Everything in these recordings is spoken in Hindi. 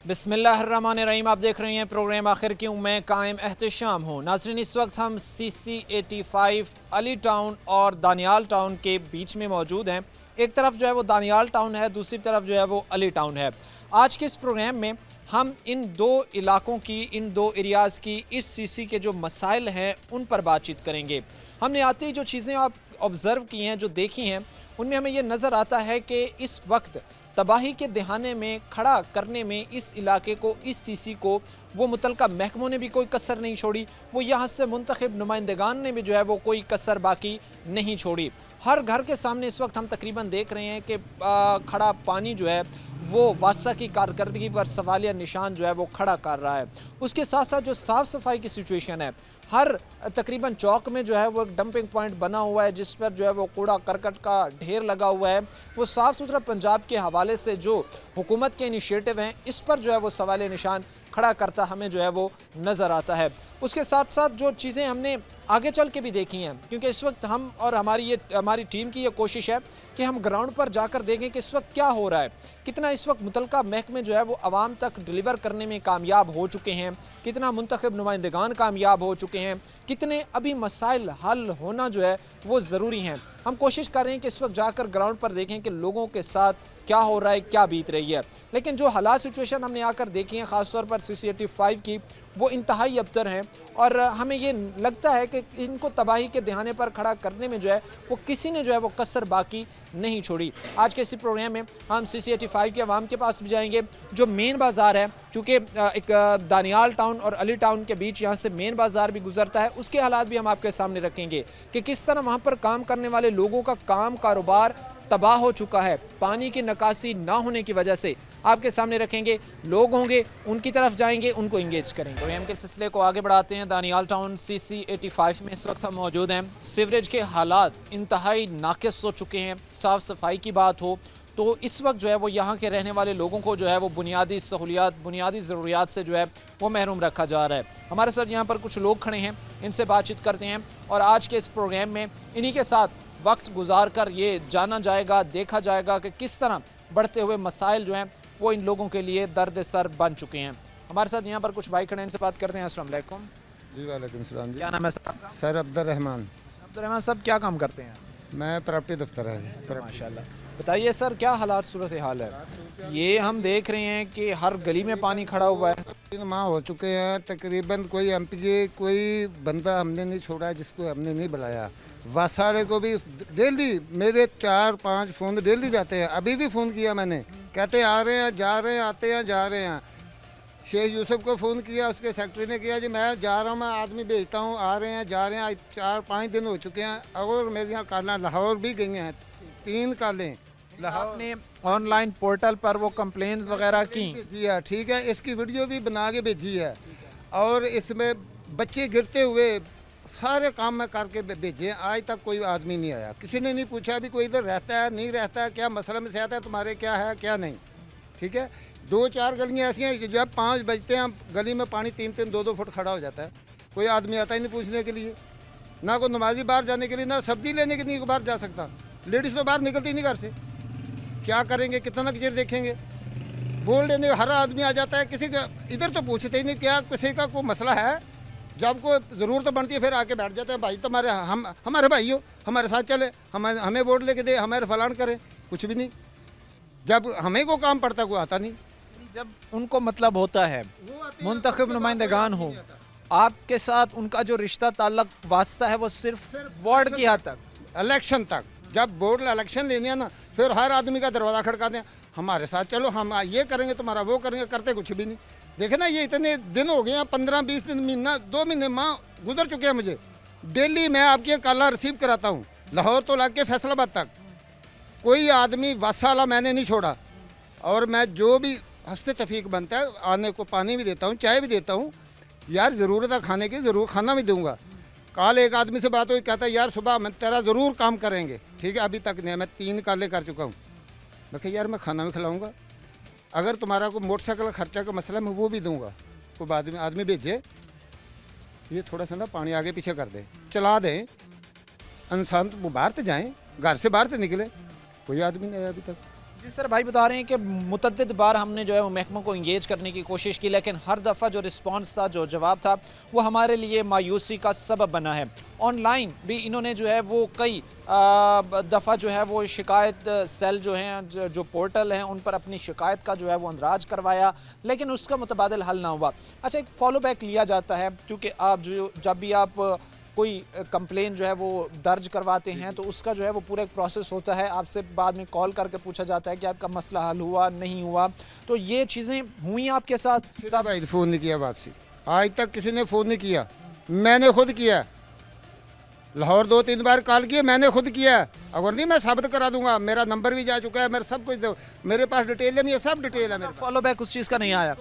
बिस्मिल्लाहिर्रहमानिर्रहीम। आप देख रहे हैं प्रोग्राम आखिर क्यों, मैं कायम एहतशाम हूँ। नाज़रीन, इस वक्त हम CC85 अली टाउन और दानियाल टाउन के बीच में मौजूद हैं। एक तरफ जो है वो दानियाल टाउन है, दूसरी तरफ जो है वो अली टाउन है। आज के इस प्रोग्राम में हम इन दो इलाकों की, इन दो एरियाज़ की, इस CC के जो मसाइल हैं उन पर बातचीत करेंगे। हमने आते ही जो चीज़ें आप ऑब्ज़र्व की हैं, जो देखी हैं, उनमें हमें ये नज़र आता है कि इस वक्त तबाही के दहाने में खड़ा करने में इस इलाके को, इस CC को वो मुतलका महकमों ने भी कोई कसर नहीं छोड़ी, वो यहाँ से मुंतखब नुमाइंदगान ने भी जो है वो कोई कसर बाकी नहीं छोड़ी। हर घर के सामने इस वक्त हम तकरीबन देख रहे हैं कि खड़ा पानी जो है वो वासा की कारकर्दगी पर सवालिया निशान जो है वो खड़ा कर रहा है। उसके साथ साथ जो साफ़ सफाई की सिचुएशन है, हर तकरीबन चौक में जो है वो एक डंपिंग पॉइंट बना हुआ है जिस पर जो है वो कूड़ा करकट का ढेर लगा हुआ है। वो साफ़ सुथरा पंजाब के हवाले से जो हुकूमत के इनिशिएटिव हैं, इस पर जो है वो सवाल निशान खड़ा करता हमें जो है वो नज़र आता है। उसके साथ साथ जो चीज़ें हमने आगे चल के भी देखी हैं, क्योंकि इस वक्त हम और हमारी टीम की ये कोशिश है कि हम ग्राउंड पर जाकर देखें कि इस वक्त क्या हो रहा है, कितना इस वक्त मुतलका महकमे जो है वो आवाम तक डिलीवर करने में कामयाब हो चुके हैं, कितना मुंतखब नुमाइंदगान कामयाब हो चुके हैं, कितने अभी मसाइल हल होना जो है वो ज़रूरी हैं। हम कोशिश कर रहे हैं कि इस वक्त जाकर ग्राउंड पर देखें कि लोगों के साथ क्या हो रहा है, क्या बीत रही है। लेकिन जो हालात सिचुएशन हमने आकर देखी हैं, ख़ासतौर पर CC85 की, वो इंतहाई अबतर हैं और हमें ये लगता है कि इनको तबाही के दहाने पर खड़ा करने में जो है वो किसी ने जो है वो कसर बाकी नहीं छोड़ी। आज के इसी प्रोग्राम में हम CC85 के अवाम के पास भी जाएंगे। जो मेन बाज़ार है, चूँकि एक दानियाल टाउन और अली टाउन के बीच यहाँ से मेन बाज़ार भी गुजरता है, उसके हालात भी हम आपके सामने रखेंगे कि किस तरह वहाँ पर काम करने वाले लोगों का काम कारोबार तबाह हो चुका है पानी की निकासी ना होने की वजह से। आपके सामने रखेंगे, लोग होंगे, उनकी तरफ जाएंगे, उनको इंगेज करेंगे। प्रोग्राम के सिलसिले को आगे बढ़ाते हैं। दानियाल टाउन CC85 में इस वक्त हम मौजूद हैं। सीवरेज के हालात इंतहाई नाकिस हो चुके हैं। साफ़ सफाई की बात हो तो इस वक्त जो है वो यहाँ के रहने वाले लोगों को जो है वो बुनियादी सहूलियात, बुनियादी ज़रूरियात से जो है वो महरूम रखा जा रहा है। हमारे साथ यहाँ पर कुछ लोग खड़े हैं, इनसे बातचीत करते हैं और आज के इस प्रोग्राम में इन्हीं के साथ वक्त गुजार कर ये जाना जाएगा, देखा जाएगा कि किस तरह बढ़ते हुए मसाइल जो हैं वो इन लोगों के लिए दर्द सर बन चुके हैं। हमारे साथ यहाँ पर कुछ भाई खड़े हैं, इनसे बात करते हैं। अस्सलाम वालेकुम। जी वालेकुम सलाम जी। क्या नाम है सर आपका? Sir Abdurrahman. अब्दुर्रहमान साहब, क्या काम करते हैं? मैं प्रॉपर्टी दफ्तर है। माशाल्लाह। बताइए सर, क्या हालात सूरत हाल है? ये हम देख रहे हैं कि हर गली में पानी खड़ा हुआ है। 3 माह हो चुके हैं तकरीबन। कोई MP कोई बंदा हमने नहीं छोड़ा जिसको हमने नहीं बुलाया। वासाले को भी डेली मेरे 4-5 फ़ोन डेली जाते हैं। अभी भी फ़ोन किया मैंने, कहते आ रहे हैं, जा रहे हैं, आते हैं, जा रहे हैं। शेख यूसुफ को फ़ोन किया, उसके सेक्रेटरी ने किया जी मैं जा रहा हूँ, मैं आदमी भेजता हूँ, आ रहे हैं, जा रहे हैं। 4-5 दिन हो चुके हैं। और मेरे यहाँ कालें लाहौर भी गई हैं, 3 कालें लाहौर आपने ऑनलाइन पोर्टल पर वो कंप्लेंट्स वगैरह की? भेजी है, ठीक है, इसकी वीडियो भी बना के भेजी है। और इसमें बच्चे गिरते हुए सारे काम में करके भेजे। आज तक कोई आदमी नहीं आया, किसी ने नहीं पूछा भी कोई इधर रहता है नहीं रहता है, क्या मसला में से आता है, तुम्हारे क्या है क्या नहीं। ठीक है, 2-4 गलियाँ ऐसी हैं जब 5 बजते हैं गली में पानी 3-3, 2-2 फुट खड़ा हो जाता है। कोई आदमी आता ही नहीं पूछने के लिए, ना कोई नमाजी बाहर जाने के लिए, ना सब्जी लेने के लिए बाहर जा सकता। लेडीज़ तो बाहर निकलती नहीं घर से, क्या करेंगे, कितना किचर देखेंगे। बोल देने हर आदमी आ जाता है, किसी का इधर तो पूछते ही नहीं क्या किसी का कोई मसला है। जब को ज़रूरत बनती है फिर आके बैठ जाते हैं, भाई तुम्हारे हम हमारे भाई हो, हमारे साथ चले, हमें वोट लेके दे, हमारे फलान करें। कुछ भी नहीं, जब हमें को काम पड़ता कोई आता नहीं। जब उनको मतलब होता है, मुंतखब नुमाइंदगान हो, आपके साथ उनका जो रिश्ता ताल्लुक वास्ता है वो सिर्फ वार्ड की हद तक, इलेक्शन तक। जब बोर्ड इलेक्शन लेने हैं ना, फिर हर आदमी का दरवाज़ा खड़काते हैं, हमारे साथ चलो, हम ये करेंगे, तुम्हारा वो करेंगे। करते कुछ भी नहीं। देखे ना, ये इतने दिन हो गए हैं, 15-20 दिन, महीना 2 महीने माह गुजर चुके हैं मुझे। डेली मैं आपकी काला रिसीव कराता हूँ, लाहौर तो ला के फैसलाबाद तक। कोई आदमी वाला मैंने नहीं छोड़ा। और मैं जो भी हंसते तफीक बनता है, आने को पानी भी देता हूँ, चाय भी देता हूँ। यार ज़रूरत है खाने की, ज़रूर खाना भी दूँगा। कल एक आदमी से बात हुई, कहता है यार सुबह मैं तेरा ज़रूर काम करेंगे। ठीक है, अभी तक नहीं, मैं 3 काले कर चुका हूँ। मैं कहा यार मैं खाना भी खिलाऊँगा, अगर तुम्हारा कोई मोटरसाइकिल खर्चा का मसला मैं वो भी दूंगा। कोई आदमी भेजे, ये थोड़ा सा ना पानी आगे पीछे कर दे, चला दें, इंसान तो बाहर तो जाएं, घर से बाहर तो निकले। कोई आदमी नहीं आया अभी तक। जी सर, भाई बता रहे हैं कि मुतअद्दिद बार हमने जो है वो महकमों को इंगेज करने की कोशिश की, लेकिन हर दफ़ा जो रिस्पांस था, जो जवाब था, वो हमारे लिए मायूसी का सबब बना है। ऑनलाइन भी इन्होंने जो है वो कई दफ़ा जो है वो शिकायत सेल जो हैं, जो पोर्टल हैं, उन पर अपनी शिकायत का जो है वो अंदराज करवाया, लेकिन उसका मुतबादिल हल ना हुआ। अच्छा, एक फ़ॉलो बैक लिया जाता है, क्योंकि आप जो जब भी आप कोई कंप्लेन जो है वो दर्ज करवाते हैं तो उसका जो है वो पूरा एक प्रोसेस होता है, आपसे बाद में कॉल करके पूछा जाता है कि आपका मसला हल हुआ नहीं हुआ। तो ये चीज़ें हुई आपके साथ? तब भाई फ़ोन नहीं किया वापसी, आज तक किसी ने फ़ोन नहीं किया, मैंने खुद किया। लाहौर 2-3 बार कॉल किए, मैंने खुद किया। अगर नहीं मैं साबित करा दूंगा, मेरा नंबर भी जा चुका है, मेरा सब कुछ मेरे पास डिटेल है, ये सब डिटेल है मेरे पास। फॉलो बैक उस चीज़ का नहीं आया?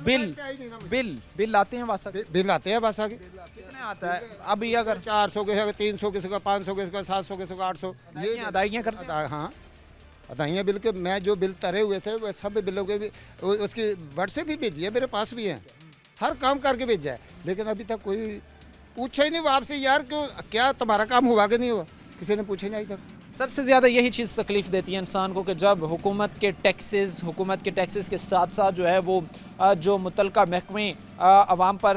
बिल बिल आते हैं वासा? बिल आते हैं बस आगे। कितने आता है अभी? अगर 400 किसी का, 300 किसी का, 500 किसी का, 700 किसी का, 800 ये अदायगियाँ करते हैं? हाँ, अदाइयाँ बिल के मैं जो बिल तरे हुए थे वो सब बिलों के भी उसकी व्हाट्सएप भी भेजी है, मेरे पास भी हैं, हर काम करके भेजा है, लेकिन अभी तक कोई पूछा ही नहीं वो आपसे, यार क्यों, क्या तुम्हारा काम हुआ कि नहीं हुआ, किसी ने पूछा नहीं अभी तक। सबसे ज़्यादा यही चीज़ तकलीफ़ देती है इंसान को कि जब हुकूमत के टैक्सेस के साथ साथ जो है वो जो मुतलका महकमे आवाम पर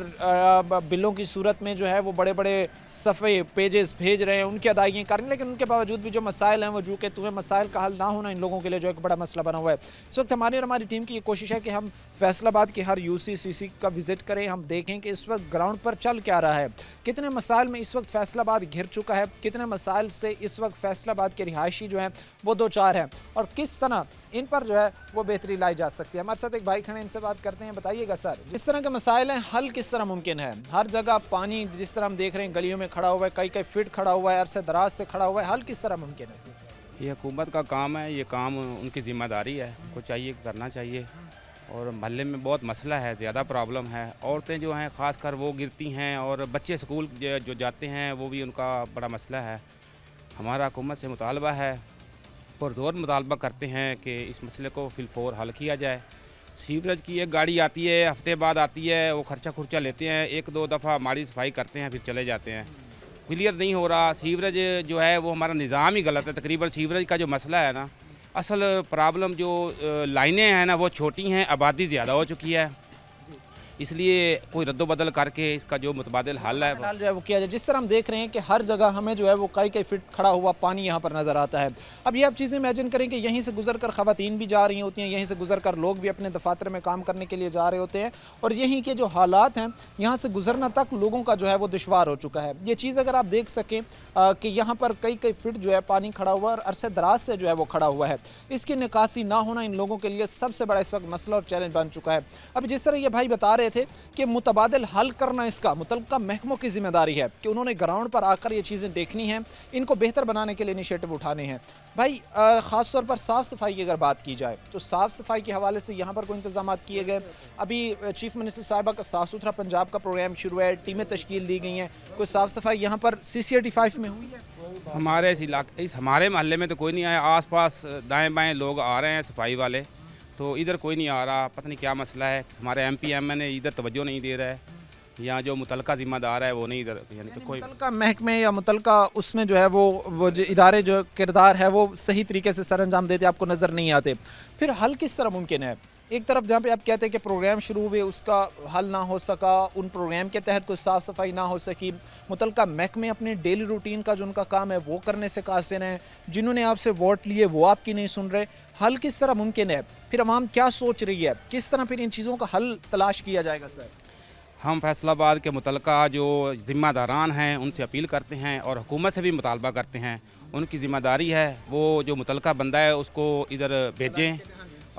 बिलों की सूरत में जो है वो बड़े बड़े सफ़े पेजेस भेज रहे हैं, उनकी अदायगियाँ कर रहे हैं, लेकिन उनके बावजूद भी जो मसाइल हैं वो जो कि तुम्हें मसाइल का हल ना होना इन लोगों के लिए जो एक बड़ा मसला बना हुआ है। इस वक्त हमारी और हमारी टीम की ये कोशिश है कि हम फैसलाबाद के हर UCCC का विज़िट करें, हम देखें कि इस वक्त ग्राउंड पर चल क्या रहा है, कितने मसाइल में इस वक्त फैसलाबाद घिर चुका है, कितने मसाइल से इस वक्त फैसलाबाद के रिहायशी जो हैं वो दो चार हैं, और किस तरह इन पर जो है वो बेहतरी लाई जा सकती है। हमारे साथ एक भाई खड़े, इनसे बात करते हैं। बताइएगा सर, जिस तरह के मसाइल हैं, हल किस तरह मुमकिन है? हर जगह पानी जिस तरह हम देख रहे हैं गलियों में खड़ा हुआ है, कई कई फीट खड़ा हुआ है, अरसे दराज से खड़ा हुआ है, हल किस तरह मुमकिन है? ये हुकूमत का काम है, ये काम उनकी ज़िम्मेदारी है, उनको चाहिए करना चाहिए। और महल्ले में बहुत मसला है, ज़्यादा प्रॉब्लम है। औरतें जो हैं ख़ासकर वो गिरती हैं, और बच्चे स्कूल जो जाते हैं वो भी उनका बड़ा मसला है। हमारा हुकूमत से मुतालबा है, पुरज़ोर मुतालबा करते हैं कि इस मसले को फिलफौर हल किया जाए। सीवरेज की एक गाड़ी आती है, हफ्ते बाद आती है, वो खर्चा लेते हैं, 1-2 दफ़ा हमारी सफाई करते हैं, फिर चले जाते हैं। क्लियर नहीं हो रहा। सीवरेज जो है वो हमारा निज़ाम ही गलत है। तकरीबन सीवरेज का जो मसला है ना, असल प्रॉब्लम जो लाइनें हैं ना वो छोटी हैं, आबादी ज़्यादा हो चुकी है, इसलिए कोई रद्दोबदल करके इसका जो मुतबादिल हल है जो है वो किया जाए। जिस तरह हम देख रहे हैं कि हर जगह हमें जो है वो कई कई फीट खड़ा हुआ पानी यहाँ पर नज़र आता है। अब ये आप चीज़ें इमेजिन करें कि यहीं से गुजर कर ख़वातीन भी जा रही होती हैं, यहीं से गुजर कर लोग भी अपने दफातर में काम करने के लिए जा रहे होते हैं, और यहीं के जो हालात हैं यहाँ से गुजरना तक लोगों का जो है वो दुश्वार हो चुका है। ये चीज़ अगर आप देख सकें कि यहाँ पर कई कई फीट जो है पानी खड़ा हुआ है और अरसे दराज से जो है वो खड़ा हुआ है, इसकी निकासी ना होना इन लोगों के लिए सबसे बड़ा इस वक्त मसला और चैलेंज बन चुका है। अब जिस तरह ये भाई बता रहे थे कि मुतबादिल हल करना इसका मुतल्लिका महकमों की जिम्मेदारी है कि उन्होंने ग्राउंड पर आकर ये चीज़ें देखनी हैं, इनको बेहतर बनाने के लिए इनिशिएटिव उठाने हैं। भाई ख़ास तौर पर साफ़ सफाई की अगर बात की जाए तो साफ़ सफाई के हवाले से यहाँ पर कोई इंतजाम किए गए? अभी चीफ मिनिस्टर साहिबा का साफ़ सुथरा पंजाब का प्रोग्राम शुरू है, टीमें तश्कील दी गई हैं, कोई साफ़ सफाई यहाँ पर CC85 में हुई है? हमारे इस हमारे मोहल्ले में तो कोई नहीं आया। आसपास दाएं बाएं लोग आ रहे हैं सफाई वाले, तो इधर कोई नहीं आ रहा। पता नहीं क्या मसला है। हमारे MP MN इधर तवज्जो नहीं दे रहा है, यहाँ जो मुतलका ज़िम्मेदार है वो नहीं इधर, यानी कि कोई मुतलका महकमे या मुतलका उसमें जो है वो जो इदारे जो किरदार है वो सही तरीके से सर अंजाम देते आपको नज़र नहीं आते। फिर हल किस तरह मुमकिन है? एक तरफ जहाँ पे आप कहते हैं कि प्रोग्राम शुरू हुए उसका हल ना हो सका, उन प्रोग्राम के तहत कोई साफ़ सफाई ना हो सकी, मुतलका महकमे अपने डेली रूटीन का जो उनका काम है वो करने से कासिर हैं, जिन्होंने आपसे वोट लिए वो आपकी नहीं सुन रहे। हल किस तरह मुमकिन है? फिर अवाम क्या सोच रही है, किस तरह फिर इन चीज़ों का हल तलाश किया जाएगा? सर, हम फैसलाबाद के मुतलका जो ज़िम्मेदारान हैं उनसे अपील करते हैं और हुकूमत से भी मुतालबा करते हैं, उनकी ज़िम्मेदारी है वो जो मुतलका बंदा है उसको इधर भेजें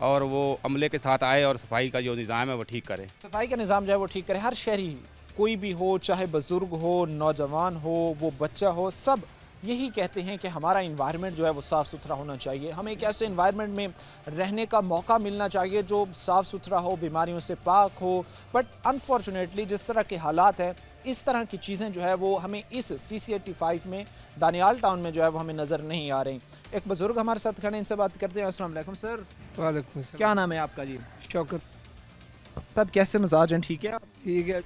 और वो अमले के साथ आए और सफाई का जो निज़ाम है वो ठीक करे। सफाई का निज़ाम जो है वो ठीक करे। हर शहरी कोई भी हो, चाहे बुज़ुर्ग हो, नौजवान हो, वो बच्चा हो, सब यही कहते हैं कि हमारा इन्वायरमेंट जो है वो साफ़ सुथरा होना चाहिए, हमें एक ऐसे इन्वायरमेंट में रहने का मौका मिलना चाहिए जो साफ़ सुथरा हो, बीमारियों से पाक हो। बट अनफॉर्चुनेटली जिस तरह के हालात हैं, इस तरह की चीज़ें जो है वो हमें इस CC85 में दानियाल टाउन में जो है वो हमें नज़र नहीं आ रही। एक बुज़ुर्ग हमारे साथ खड़े, इनसे बात करते हैं। अस्सलाम वालेकुम सर। वालेकुम क्या नाम है आपका? जी शौकत साहब, कैसे मिजाज हैं? ठीक है? ठीक है।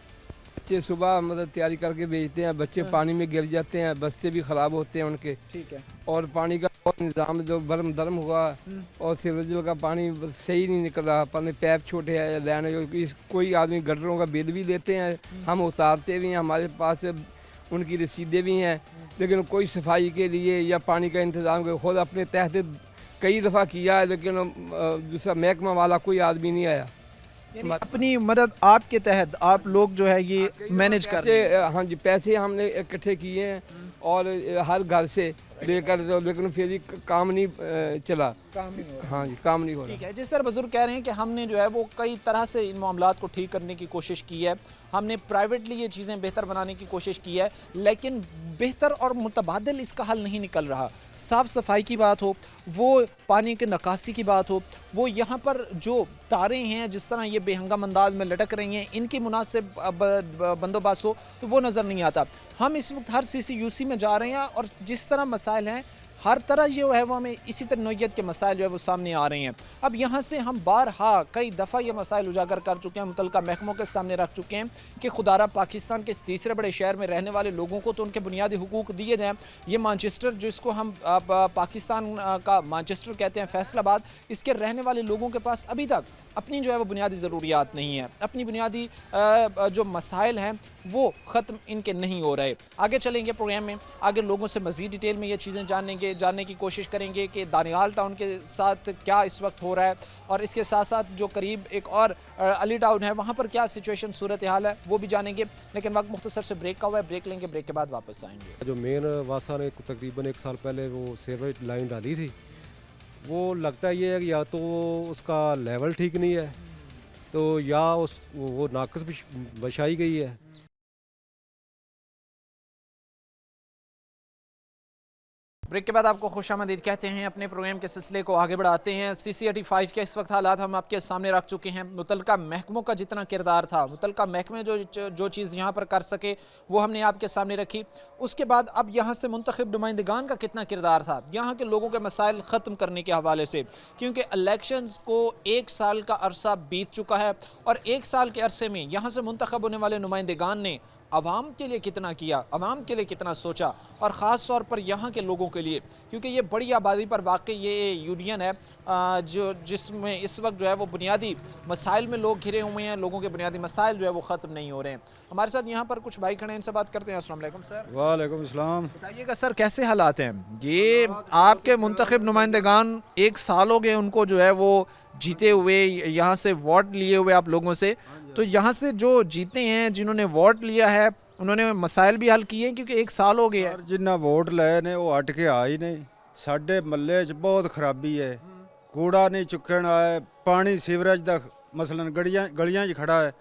बच्चे सुबह मतलब तैयारी करके भेजते हैं, बच्चे पानी में गिर जाते हैं, बच्चे भी ख़राब होते हैं उनके। ठीक है। और पानी का बहुत निज़ाम जो बर्म दर्म हुआ और सीवरेज का पानी सही नहीं निकल रहा, पानी पैप छोटे हैं, लाइन कोई आदमी गटरों का बिल भी देते हैं, हम उतारते भी हैं, हमारे पास उनकी रसीदें भी हैं, लेकिन कोई सफाई के लिए या पानी का इंतज़ाम खुद अपने तहत कई दफ़ा किया है, लेकिन दूसरा महकमा वाला कोई आदमी नहीं आया। यानी अपनी मदद आपके तहत आप लोग जो है ये मैनेज कर रहे हैं। हाँ जी, पैसे हमने इकट्ठे किए हैं और हर घर से लेकर, लेकिन फिर भी काम नहीं चला। काम नहीं हो रहा। हाँ जी, काम नहीं हो रहा। ठीक है। जिस तरह बुजुर्ग कह रहे हैं कि हमने जो है वो कई तरह से इन मामलात को ठीक करने की कोशिश की है, हमने प्राइवेटली ये चीज़ें बेहतर बनाने की कोशिश की है, लेकिन बेहतर और मुतबादिल इसका हल नहीं निकल रहा। साफ़ सफाई की बात हो, वो पानी के निकासी की बात हो, वो यहाँ पर जो तारें हैं जिस तरह ये बेहंगम अंदाज में लटक रही हैं, इनकी मुनासिब बंदोबस्त हो तो वो नज़र नहीं आता। हम इस वक्त हर CCUC में जा रहे हैं और जिस तरह मसाइल हैं हर तरह जो है वो हमें इसी तरह नौइयत के मसाइल जो है वो सामने आ रहे हैं। अब यहाँ से हम बारहा कई दफ़ा ये मसाइल उजागर कर चुके हैं, मुतल्लिका महकमों के सामने रख चुके हैं कि खुदारा पाकिस्तान के इस तीसरे बड़े शहर में रहने वाले लोगों को तो उनके बुनियादी हुकूक दिए जाएँ। ये मानचेस्टर जिसको हम पाकिस्तान का मानचेस्टर कहते हैं, फैसलाबाद, इसके रहने वाले लोगों के पास अभी तक अपनी जो है वो बुनियादी ज़रूरियात नहीं है, अपनी बुनियादी जो मसाइल हैं वो ख़त्म इनके नहीं हो रहे। आगे चलेंगे प्रोग्राम में, आगे लोगों से मज़ीद डिटेल में ये चीज़ें जानने की कोशिश करेंगे कि दानियाल टाउन के साथ क्या इस वक्त हो रहा है और इसके साथ साथ जो करीब एक और अली टाउन है वहाँ पर क्या सिचुएशन सूरत हाल है वो भी जानेंगे। लेकिन वक्त मुख्तसर से ब्रेक का हुआ है, ब्रेक लेंगे, ब्रेक के बाद वापस आएंगे। जो मेन वासा ने तकरीबन 1 साल पहले वो सीवरेज लाइन डाली थी, वो लगता ये है कि या तो उसका लेवल ठीक नहीं है तो या वो नाकस बछाई गई है। ब्रेक के बाद आपको खुशामदीद कहते हैं। अपने प्रोग्राम के सिलसिले को आगे बढ़ाते हैं। CC85 के इस वक्त हालात हम आपके सामने रख चुके हैं। मुतल्लिका महकमों का जितना किरदार था, मुतल्लिका महकमे जो चीज़ यहाँ पर कर सके वो हमने आपके सामने रखी। उसके बाद अब यहाँ से मुंतखब नुमाइंदगान का कितना किरदार था यहाँ के लोगों के मसाइल ख़त्म करने के हवाले से, क्योंकि इलेक्शंस को 1 साल का अरसा बीत चुका है और 1 साल के अरसे में यहाँ से मुंतखब होने वाले नुमाइंदगान ने आवाम के लिए कितना किया, आवाम के लिए कितना सोचा, और ख़ास तौर पर यहाँ के लोगों के लिए, क्योंकि ये बड़ी आबादी पर वाकई ये यूनियन है जिसमें इस वक्त जो है वो बुनियादी मसाइल में लोग घिरे हुए हैं, लोगों के बुनियादी मसाइल जो है वो ख़त्म नहीं हो रहे हैं। हमारे साथ यहाँ पर कुछ भाई खड़े हैं, इनसे बात करते हैं। अस्सलाम वालेकुम सर। वालेकुम सलाम। बताइएगा सर कैसे हालात हैं? ये आपके मुंतखब नुमाइंदगान 1 साल हो गए उनको जो है वो जीते हुए, यहाँ से वोट लिए हुए आप लोगों से, तो यहाँ से जो जीते हैं, जिन्होंने वोट लिया है, उन्होंने मसाइल भी हल किए हैं क्योंकि 1 साल हो गया है। जिन्ना वोट लए ने वो हट के आ ही नहीं। साडे मल्ले च बहुत खराबी है, कूड़ा नहीं चुकन आए, पानी सीवरेज का मसलन गलियां च खड़ा है,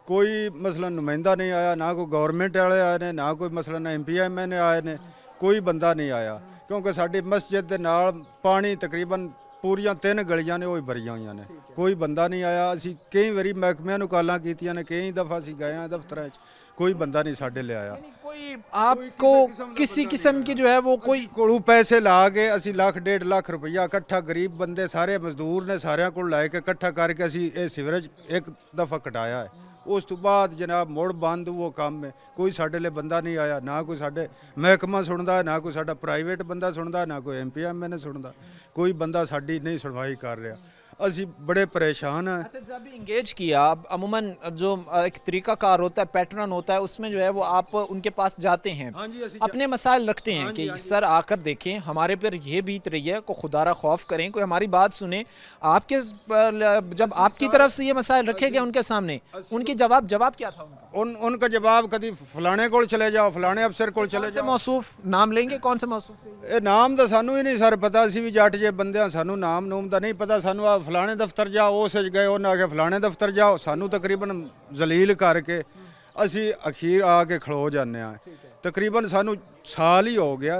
कोई मसलन नुमाइंदा नहीं आया, ना कोई गवर्नमेंट वाले आए ने, ना कोई मसलन MPM आए ने, कोई बंदा नहीं आया, क्योंकि साडी मस्जिद दे नाल पानी तकरीबन पूरियां 3 गलियां ने वो भरियां हुई ने, कोई बंदा नहीं आया। असी कई बारी महकमिਆਂ ਨੂੰ ਕਾਲਾਂ ਕੀਤੀਆਂ ਨੇ, कई दफ़ा असी गए हैं दफ्तरां 'ਚ, कोई बंदा नहीं साडे ले आया। कोई आपको किसी किस्म की जो है वो कोई कोलों पैसे ला के असी लाख 1.5 लाख रुपया इकट्ठा, गरीब बंदे सारे मजदूर ने, सारिਆਂ ਕੋਲ ਲੈ ਕੇ इकट्ठा करके असी ये सीवरेज 1 दफ़ा कटाया है। उस तो बाद जनाब मुड़ बंद वो काम है, कोई साडे लिए बंदा नहीं आया, ना कोई साडे महकमा सुनता, ना कोई साडा प्राइवेट बंदा सुनता, ना कोई MPM सुनता, कोई बंदा साडी नहीं सुनवाई कर रहा। असी बड़े परेशान हैं। अच्छा, जब भी इंगेज किया, अमूमन जो एक तरीका कार होता है, पैटर्न होता है, उसमें जो है वो आप उनके पास जाते हैं, अपने मसाइल रखते हैं कि सर आकर देखें, हमारे पर ये बीत रही है, को खुदारा खौफ करें, कोई हमारी बात सुने। आपके जब आपकी तरफ से ये मसाइल रखे गए उनके सामने, उनकी जवाब क्या था उनका जवाब कभी फलाने को चले जाओ, फलाने अफसर को चले जाओ। मौसूफ नाम लेंगे, कौन से मौसूफ? ये नाम तो सानू ही नहीं सर पता, असी भी जट जे बंदे हैं, सानू नाम नूम का नहीं पता। सानू आ फलाने दफ्तर जाओ, उस गए, उन्हें आके फलाने दफ्तर जाओ, सानू तकरीबन जलील करके असी अखीर आके खलो जाने। तकरीबन सानू साल ही हो गया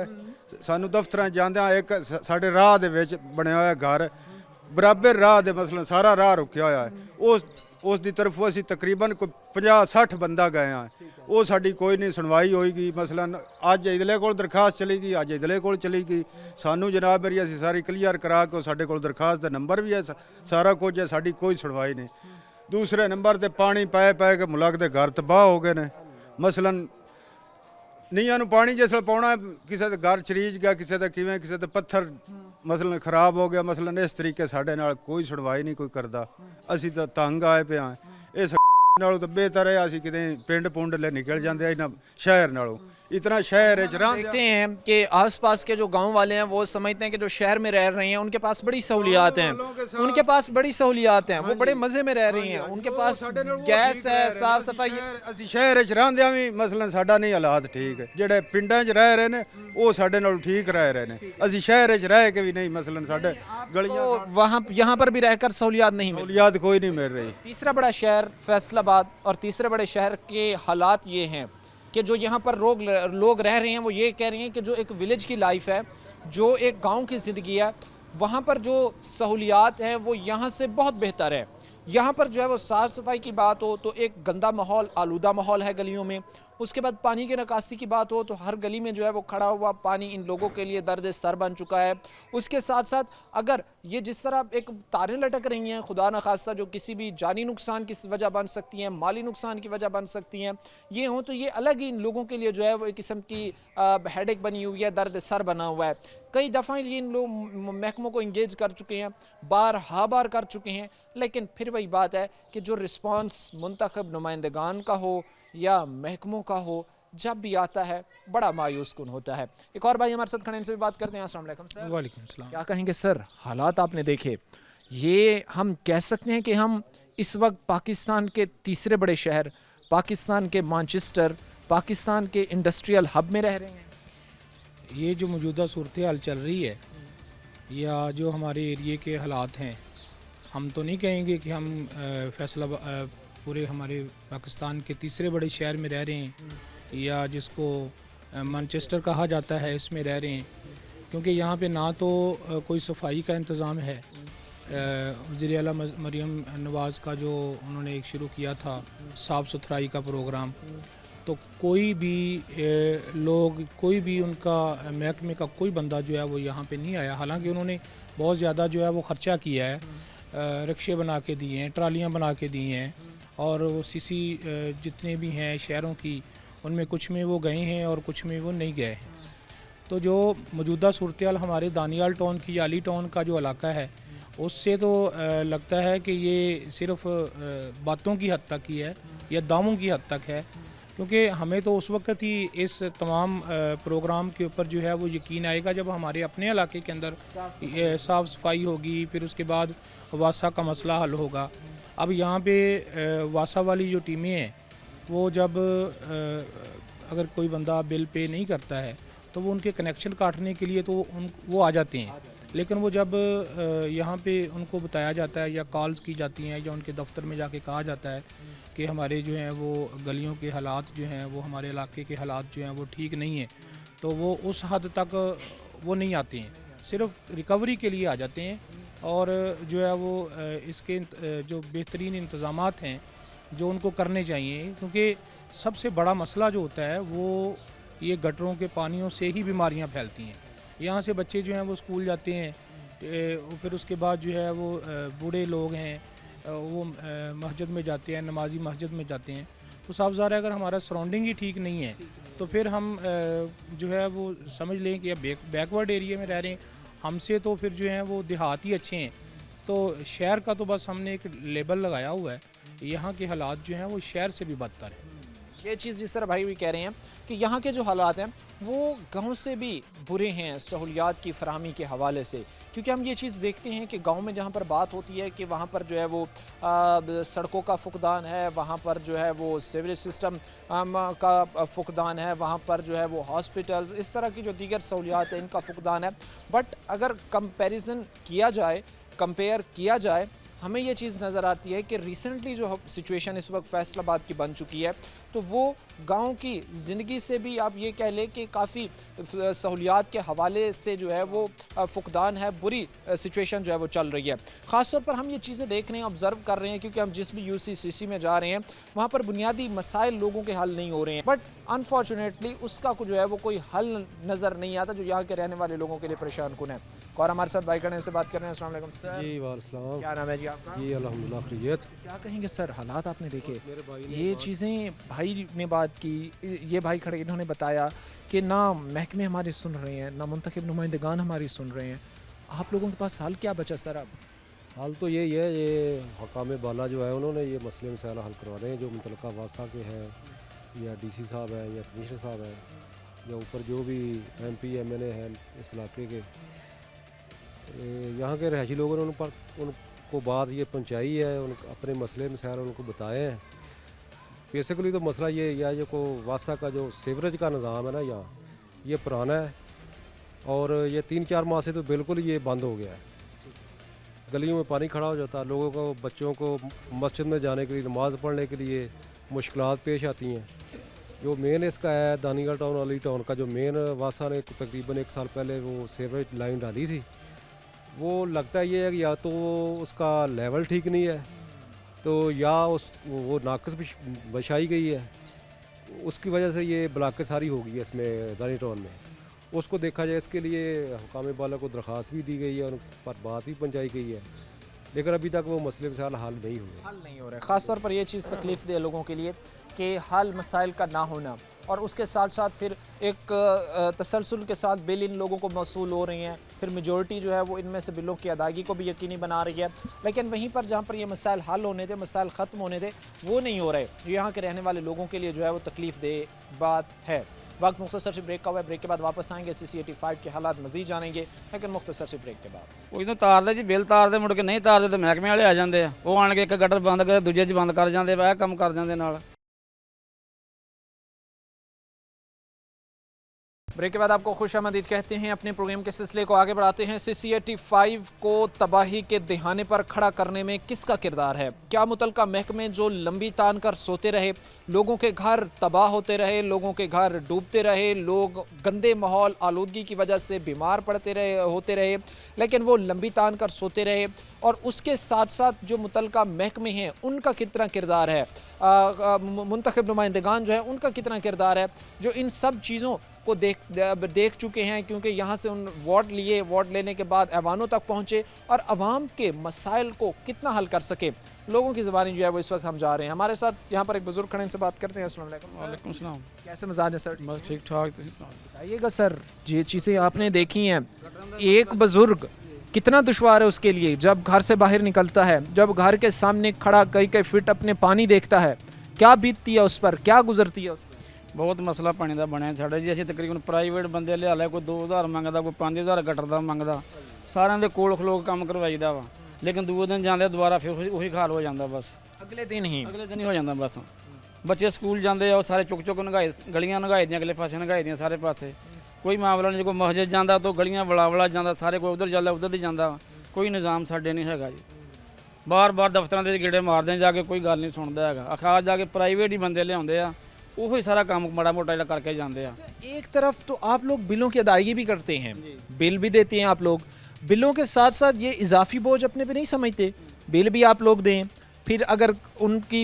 सानू दफ्तर जांदे। एक साडे राह दे विच बनया होया घर, बराबर राह दे मसलन सारा राह रुकिया होया है, उस दी तरफ असी तकरीबन कोई 50-60 बंदा गए हैं, वो साडी कोई नहीं सुनवाई होएगी। मसलन अज इदले कोल दरखास्त चली गई, अज इदले कोल चली गई, सानू जनाब मेरी असी सारी क्लीयर करा के साडे कोल दरखास्त का नंबर भी है, सारा कुछ है, साडी कोई सुनवाई नहीं। दूसरे नंबर ते पानी पै के मुल्क दे घर तबाह हो गए ने। ਮਸਲਨ ਨੀਆਂ ਨੂੰ ਪਾਣੀ ਜਿਸ ਵੇਲੇ ਪਾਉਣਾ ਕਿਸੇ ਦੇ ਘਰ ਚਰੀਜ ਗਿਆ ਕਿਸੇ ਦਾ ਕਿਵੇਂ ਕਿਸੇ ਦੇ ਪੱਥਰ ਮਸਲਨ ਖਰਾਬ ਹੋ ਗਿਆ ਮਸਲਨ ਇਸ ਤਰੀਕੇ ਸਾਡੇ ਨਾਲ ਕੋਈ ਸੁਣਵਾਈ ਨਹੀਂ ਕੋਈ ਕਰਦਾ ਅਸੀਂ ਤਾਂ ਤੰਗ ਆਏ ਪਏ ਹਾਂ ਇਸ ਨਾਲੋਂ ਤਾਂ ਬਿਹਤਰ ਹੈ ਅਸੀਂ ਕਿਤੇ ਪਿੰਡ ਪੁੰਡ ਲੈ ਨਿਕਲ ਜਾਂਦੇ ਆ ਇਹਨਾਂ शहर नालों इतना शहर है देखते हैं कि आसपास के जो गांव वाले हैं वो समझते हैं कि जो शहर में रह रहे हैं उनके पास बड़ी सहूलियात हैं उनके पास बड़ी सहूलियात हैं वो बड़े मज़े में रह रही हैं उनके पास गैस है साफ सफाई ਅਸੀਂ ਸ਼ਹਿਰ 'ਚ ਰਹਿੰਦਿਆਂ ਵੀ ਮਸਲਨ ਸਾਡਾ ਨਹੀਂ ਹਾਲਾਤ ਠੀਕ ਜਿਹੜੇ ਪਿੰਡਾਂ 'ਚ ਰਹਿ ਰਹੇ ਨੇ ਉਹ ਸਾਡੇ ਨਾਲ ਠੀਕ ਰਹਿ ਰਹੇ ਨੇ ਅਸੀਂ ਸ਼ਹਿਰ 'ਚ ਰਹਿ ਕੇ ਵੀ ਨਹੀਂ ਮਸਲਨ ਸਾਡੇ ਗਲੀਆਂ तो वहाँ यहाँ पर भी रहकर सहूलियात नहीं मिल सहूलियात कोई नहीं मिल रही तीसरा बड़ा शहर फैसलाबाद और तीसरे बड़े शहर के हालात ये हैं कि जो यहाँ पर लोग रह रहे हैं वो ये कह रहे हैं कि जो एक विलेज की लाइफ है जो एक गांव की ज़िंदगी है वहाँ पर जो सहूलियात हैं वो यहाँ से बहुत बेहतर है। यहाँ पर जो है वो साफ़ सफाई की बात हो तो एक गंदा माहौल आलूदा माहौल है गलियों में। उसके बाद पानी की निकासी की बात हो तो हर गली में जो है वो खड़ा हुआ पानी इन लोगों के लिए दर्द सर बन चुका है। उसके साथ साथ अगर ये जिस तरह एक तारें लटक रही हैं खुदा न खास्ता जो किसी भी जानी नुकसान की वजह बन सकती हैं माली नुकसान की वजह बन सकती हैं ये हो तो ये अलग ही इन लोगों के लिए जो है वो एक किस्म की हेडेक बनी हुई है दर्द सर बना हुआ है। कई दफ़ा ये इन लोग महकमों को इंगेज कर चुके हैं बार कर चुके हैं लेकिन फिर वही बात है कि जो रिस्पांस मुंतखब नुमाइंदगान का हो या महकमों का हो जब भी आता है बड़ा मायूस कुन होता है। एक और भाई हमारे साथ खड़े इनसे भी बात करते हैं। अस्सलाम वालेकुम सर। वालेकुम सलाम। क्या कहेंगे सर हालात आपने देखे ये हम कह सकते हैं कि हम इस वक्त पाकिस्तान के तीसरे बड़े शहर पाकिस्तान के मानचेस्टर पाकिस्तान के इंडस्ट्रियल हब में रह रहे हैं। ये जो मौजूदा सूरत हाल चल रही है या जो हमारे एरिए के हालात हैं हम तो नहीं कहेंगे कि हम पूरे हमारे पाकिस्तान के तीसरे बड़े शहर में रह रहे हैं या जिसको मैनचेस्टर कहा जाता है इसमें रह रहे हैं क्योंकि यहाँ पे ना तो कोई सफाई का इंतज़ाम है। वज़ीर आला मरीम नवाज़ का जो उन्होंने एक शुरू किया था साफ़ सुथराई का प्रोग्राम तो कोई भी लोग कोई भी उनका महकमे का कोई बंदा जो है वो यहाँ पे नहीं आया। हालांकि उन्होंने बहुत ज़्यादा जो है वो ख़र्चा किया है रिक्शे बना के दिए हैं ट्रालियाँ बना के दी हैं और वो सीसी जितने भी हैं शहरों की उनमें कुछ में वो गए हैं और कुछ में वो नहीं गए हैं। तो जो मौजूदा सूरत हाल हमारे दानियाल टाउन की अली टाउन का जो इलाका है उससे तो लगता है कि ये सिर्फ़ बातों की हद तक ही है या दावों की हद तक है क्योंकि हमें तो उस वक्त ही इस तमाम प्रोग्राम के ऊपर जो है वो यकीन आएगा जब हमारे अपने इलाके के अंदर साफ़ सफाई होगी फिर उसके बाद वासा का मसला हल होगा। अब यहाँ पे वासा वाली जो टीमें हैं वो जब अगर कोई बंदा बिल पे नहीं करता है तो वो उनके कनेक्शन काटने के लिए तो वो आ जाते हैं लेकिन वो जब यहाँ पे उनको बताया जाता है या कॉल्स की जाती हैं या उनके दफ्तर में जाके कहा जाता है कि हमारे जो हैं वो गलियों के हालात जो हैं वो हमारे इलाके के हालात जो हैं वो ठीक नहीं है तो वो उस हद तक वो नहीं आते हैं सिर्फ रिकवरी के लिए आ जाते हैं और जो है वो इसके जो बेहतरीन इंतज़ामात हैं जो उनको करने चाहिए क्योंकि सबसे बड़ा मसला जो होता है वो ये गटरों के पानियों से ही बीमारियां फैलती हैं। यहाँ से बच्चे जो हैं वो स्कूल जाते हैं फिर उसके बाद जो है वो बूढ़े लोग हैं वो मस्जिद में जाते हैं नमाजी मस्जिद में जाते हैं तो साफ ज़ाहिर है अगर हमारा सराउंडिंग ही ठीक नहीं है तो फिर हम जो है वो समझ लें कि बैकवर्ड एरिया में रह रहे हैं हमसे तो फिर जो है वो देहात ही अच्छे हैं तो शहर का तो बस हमने एक लेबल लगाया हुआ है यहाँ के हालात जो हैं वो शहर से भी बदतर है। ये चीज़ जिस तरह भाई भी कह रहे हैं कि यहाँ के जो हालात हैं वो गांव से भी बुरे हैं सहूलियात की फराहमी के हवाले से क्योंकि हम ये चीज़ देखते हैं कि गांव में जहाँ पर बात होती है कि वहाँ पर जो है वो सड़कों का फुकदान है वहाँ पर जो है वो सीवरेज सिस्टम का फुकदान है वहाँ पर जो है वो हॉस्पिटल्स इस तरह की जो दीगर सहूलियात हैं इनका फुकदान है। बट अगर कंपेयर किया जाए हमें ये चीज़ नज़र आती है कि रिसेंटली जो सिचुएशन इस वक्त फैसलाबाद की बन चुकी है तो वो गांव की ज़िंदगी से भी आप ये कह लें कि काफ़ी सहूलियात के हवाले से जो है वो फुकदान है बुरी सिचुएशन जो है वो चल रही है। ख़ास तौर पर हम ये चीज़ें देख रहे हैं ऑब्ज़र्व कर रहे हैं क्योंकि हम जिस भी UCCC में जा रहे हैं वहाँ पर बुनियादी मसाइल लोगों के हल नहीं हो रहे हैं। बट अनफॉर्चुनेटली उसका जो है वो कोई हल नज़र नहीं आता, जो यहाँ के रहने वाले लोगों के लिए परेशान कुन है। और हमारे साथ भाई करने से बात कर रहे हैं। अस्सलाम वालेकुम सर। जी वालेकुम। क्या नाम है जी आपका? जी अल्हम्दुलिल्लाह खैरियत। क्या कहेंगे सर, हालात आपने देखे, मेरे भाई ने ये चीज़ें भाई ने बात की, ये भाई खड़े इन्होंने बताया कि ना महकमे हमारी सुन रहे हैं, ना मुंतखब नुमाइंदगान हमारी सुन रहे हैं। आप लोगों के पास हाल क्या बचा सर अब? हाल तो यही है, ये हकाम बाला जो है उन्होंने ये मसले मसाइल हल करवाने हैं, जो मुतलका वासा के हैं या डीसी साहब हैं या कमिश्नर साहब हैं या ऊपर जो भी MP MNA हैं इस इलाके के, यहाँ के रहायशी लोगों ने उनको बात ये पहुँचाई है, उन अपने मसले मसाइल उनको बताए हैं। बेसिकली तो मसला ये को वासा का जो सीवरेज का निज़ाम है ना यहाँ, ये पुराना है और ये 3-4 माह से तो बिल्कुल ये बंद हो गया है। गलियों में पानी खड़ा हो जाता है, लोगों को, बच्चों को मस्जिद में जाने के लिए, नमाज़ पढ़ने के लिए मुश्किलात पेश आती हैं। जो मेन इसका है दानियाल टाउन अली टाउन का, जो मेन वासा ने तकरीबन 1 साल पहले वो सीवरेज लाइन डाली थी, वो लगता ये है कि या तो उसका लेवल ठीक नहीं है, तो या वो नाकस बिछाई गई है, उसकी वजह से ये ब्लॉकेज सारी हो गई है इसमें दानी टाउन में। उसको देखा जाए, इसके लिए हुकाम बाला को दरख्वास्त भी दी गई है, उन पर बात भी पहुँचाई गई है, लेकिन अभी तक वो मसले मसाइल हल नहीं हुए। ख़ास तौर पर ये चीज़ तकलीफ़ दे लोगों के लिए कि हल मसाइल का ना होना, और उसके साथ साथ फिर एक तसलसल के साथ बिल इन लोगों को मौसूल हो रही हैं, फिर मेजॉरिटी जो है वो इनमें से बिलों की अदायगी को भी यकीनी बना रही है, लेकिन वहीं पर जहाँ पर ये मसाइल हल होने थे, मसाइल ख़त्म होने थे, वो नहीं हो रहे। यहाँ के रहने वाले लोगों के लिए जो है वो तकलीफ़ दे बात है। वक्त मुख्तसर से ब्रेक का हुआ है, ब्रेक के बाद वापस आएंगे, CC85 के हालात मज़ीद जानेंगे, लेकिन मुख्तसर से ब्रेक के बाद। ਕੋਈ ਤਾਂ ਤਾਰਦੇ ਜੀ, ਬਿੱਲ ਤਾਰਦੇ, ਮੁੜ ਕੇ ਨਹੀਂ ਤਾਰਦੇ ਤਾਂ ਮਹਿਕਮੇ ਵਾਲੇ ਆ ਜਾਂਦੇ ਆ, ਉਹ ਆਣ ਕੇ ਇੱਕ ਗਟਰ ਬੰਦ ਕਰਦੇ, ਦੂਜੇ 'ਚ ਬੰਦ ਕਰ ਜਾਂਦੇ, ਇਹ ਕੰਮ ਕਰ ਜਾਂਦੇ ਨਾਲ। ब्रेक के बाद आपको खुश आमदीद कहते हैं। अपने प्रोग्राम के सिलसिले को आगे बढ़ाते हैं। CC85 को तबाही के दहाने पर खड़ा करने में किसका किरदार है? क्या मुतलका महकमे जो लंबी तान कर सोते रहे, लोगों के घर तबाह होते रहे, लोगों के घर डूबते रहे, लोग गंदे माहौल आलूदगी की वजह से बीमार पड़ते होते रहे, लेकिन वो लंबी तान कर सोते रहे, और उसके साथ साथ जो मुतलका महकमे हैं उनका कितना किरदार है, मुंतखब नुमाइंदगान जो है उनका कितना किरदार है, जो इन सब चीज़ों को देख चुके हैं, क्योंकि यहाँ से उन वोट लिए, वोट लेने के बाद ऐवानों तक पहुँचे और अवाम के मसाइल को कितना हल कर सके, लोगों की ज़बानी जो है वो इस वक्त हम जा रहे हैं। हमारे साथ यहाँ पर एक बुजुर्ग खड़े, इनसे बात करते हैं। अस्सलाम वालेकुम। वालेकुम सलाम। कैसे मिजाज है सर? बस ठीक ठाक। बताइएगा सर, ये चीज़ें आपने देखी हैं, एक बुजुर्ग कितना दुश्वार है उसके लिए जब घर से बाहर निकलता है, जब घर के सामने खड़ा कई फीट अपने पानी देखता है, क्या बीतती है उस पर, क्या गुजरती है उस पर? ਬਹੁਤ ਮਸਲਾ ਪਾਣੀ ਦਾ ਬਣਿਆ ਸਾਡੇ ਜੀ। ਅਸੀਂ ਤਕਰੀਬਨ ਪ੍ਰਾਈਵੇਟ ਬੰਦੇ ਲਿਆ ਲਿਆ, ਕੋਈ 2000 ਮੰਗਦਾ, ਕੋਈ 5000 ਗਟਰ ਦਾ ਮੰਗਦਾ, ਸਾਰਿਆਂ ਦੇ ਕੋਲ ਖਲੋ ਕੇ ਕੰਮ ਕਰਵਾਈਦਾ ਵਾ, ਲੇਕਿਨ ਦੂਜੇ ਦਿਨ ਜਾਂਦੇ ਦੁਬਾਰਾ ਫਿਰ ਉਹੀ ਹਾਲ ਹੋ ਜਾਂਦਾ। ਬਸ अगले दिन ही ਹੋ ਜਾਂਦਾ। ਬਸ ਬੱਚੇ ਸਕੂਲ ਜਾਂਦੇ ਆ, ਉਹ ਸਾਰੇ ਚੁੱਕ ਚੁੱਕ ਨਗਾਏ, ਗਲੀਆਂ ਨਗਾਏ ਦੀਆਂ, ਅਗਲੇ ਪਾਸੇ ਨਗਾਏ ਦੀਆਂ, ਸਾਰੇ ਪਾਸੇ ਕੋਈ ਮਾਮਲਾ ਨਹੀਂ। ਕੋਈ ਮਸਜਿਦ ਜਾਂਦਾ ਤਾਂ ਗਲੀਆਂ ਵਲਾ ਜਾਂਦਾ, ਸਾਰੇ ਕੋਈ ਉਧਰ ਜਾਂਦਾ, ਉਧਰ ਦੀ ਜਾਂਦਾ, ਕੋਈ ਨਿਜ਼ਾਮ ਸਾਡੇ ਨਹੀਂ ਹੈਗਾ ਜੀ। ਬਾਰ-ਬਾਰ ਦਫ਼ਤਰਾਂ ਦੇ ਗੇੜੇ ਮਾਰਦੇ ਜਾ ਕੇ, ਕੋਈ ਗੱਲ ਨਹੀਂ ਸੁਣਦਾ ਹੈਗਾ। ਅਖਾਰ ਜਾ ਕੇ ਪ੍ਰਾਈਵੇਟ ਹੀ ਬੰਦੇ ਲਿਆਉਂਦੇ ਆ, वही सारा काम माड़ा मोटा करके जाते हैं। एक तरफ तो आप लोग बिलों की अदायगी भी करते हैं, बिल भी देते हैं आप लोग, बिलों के साथ साथ ये इजाफी बोझ अपने पे नहीं समझते, बिल भी आप लोग दें, फिर अगर उनकी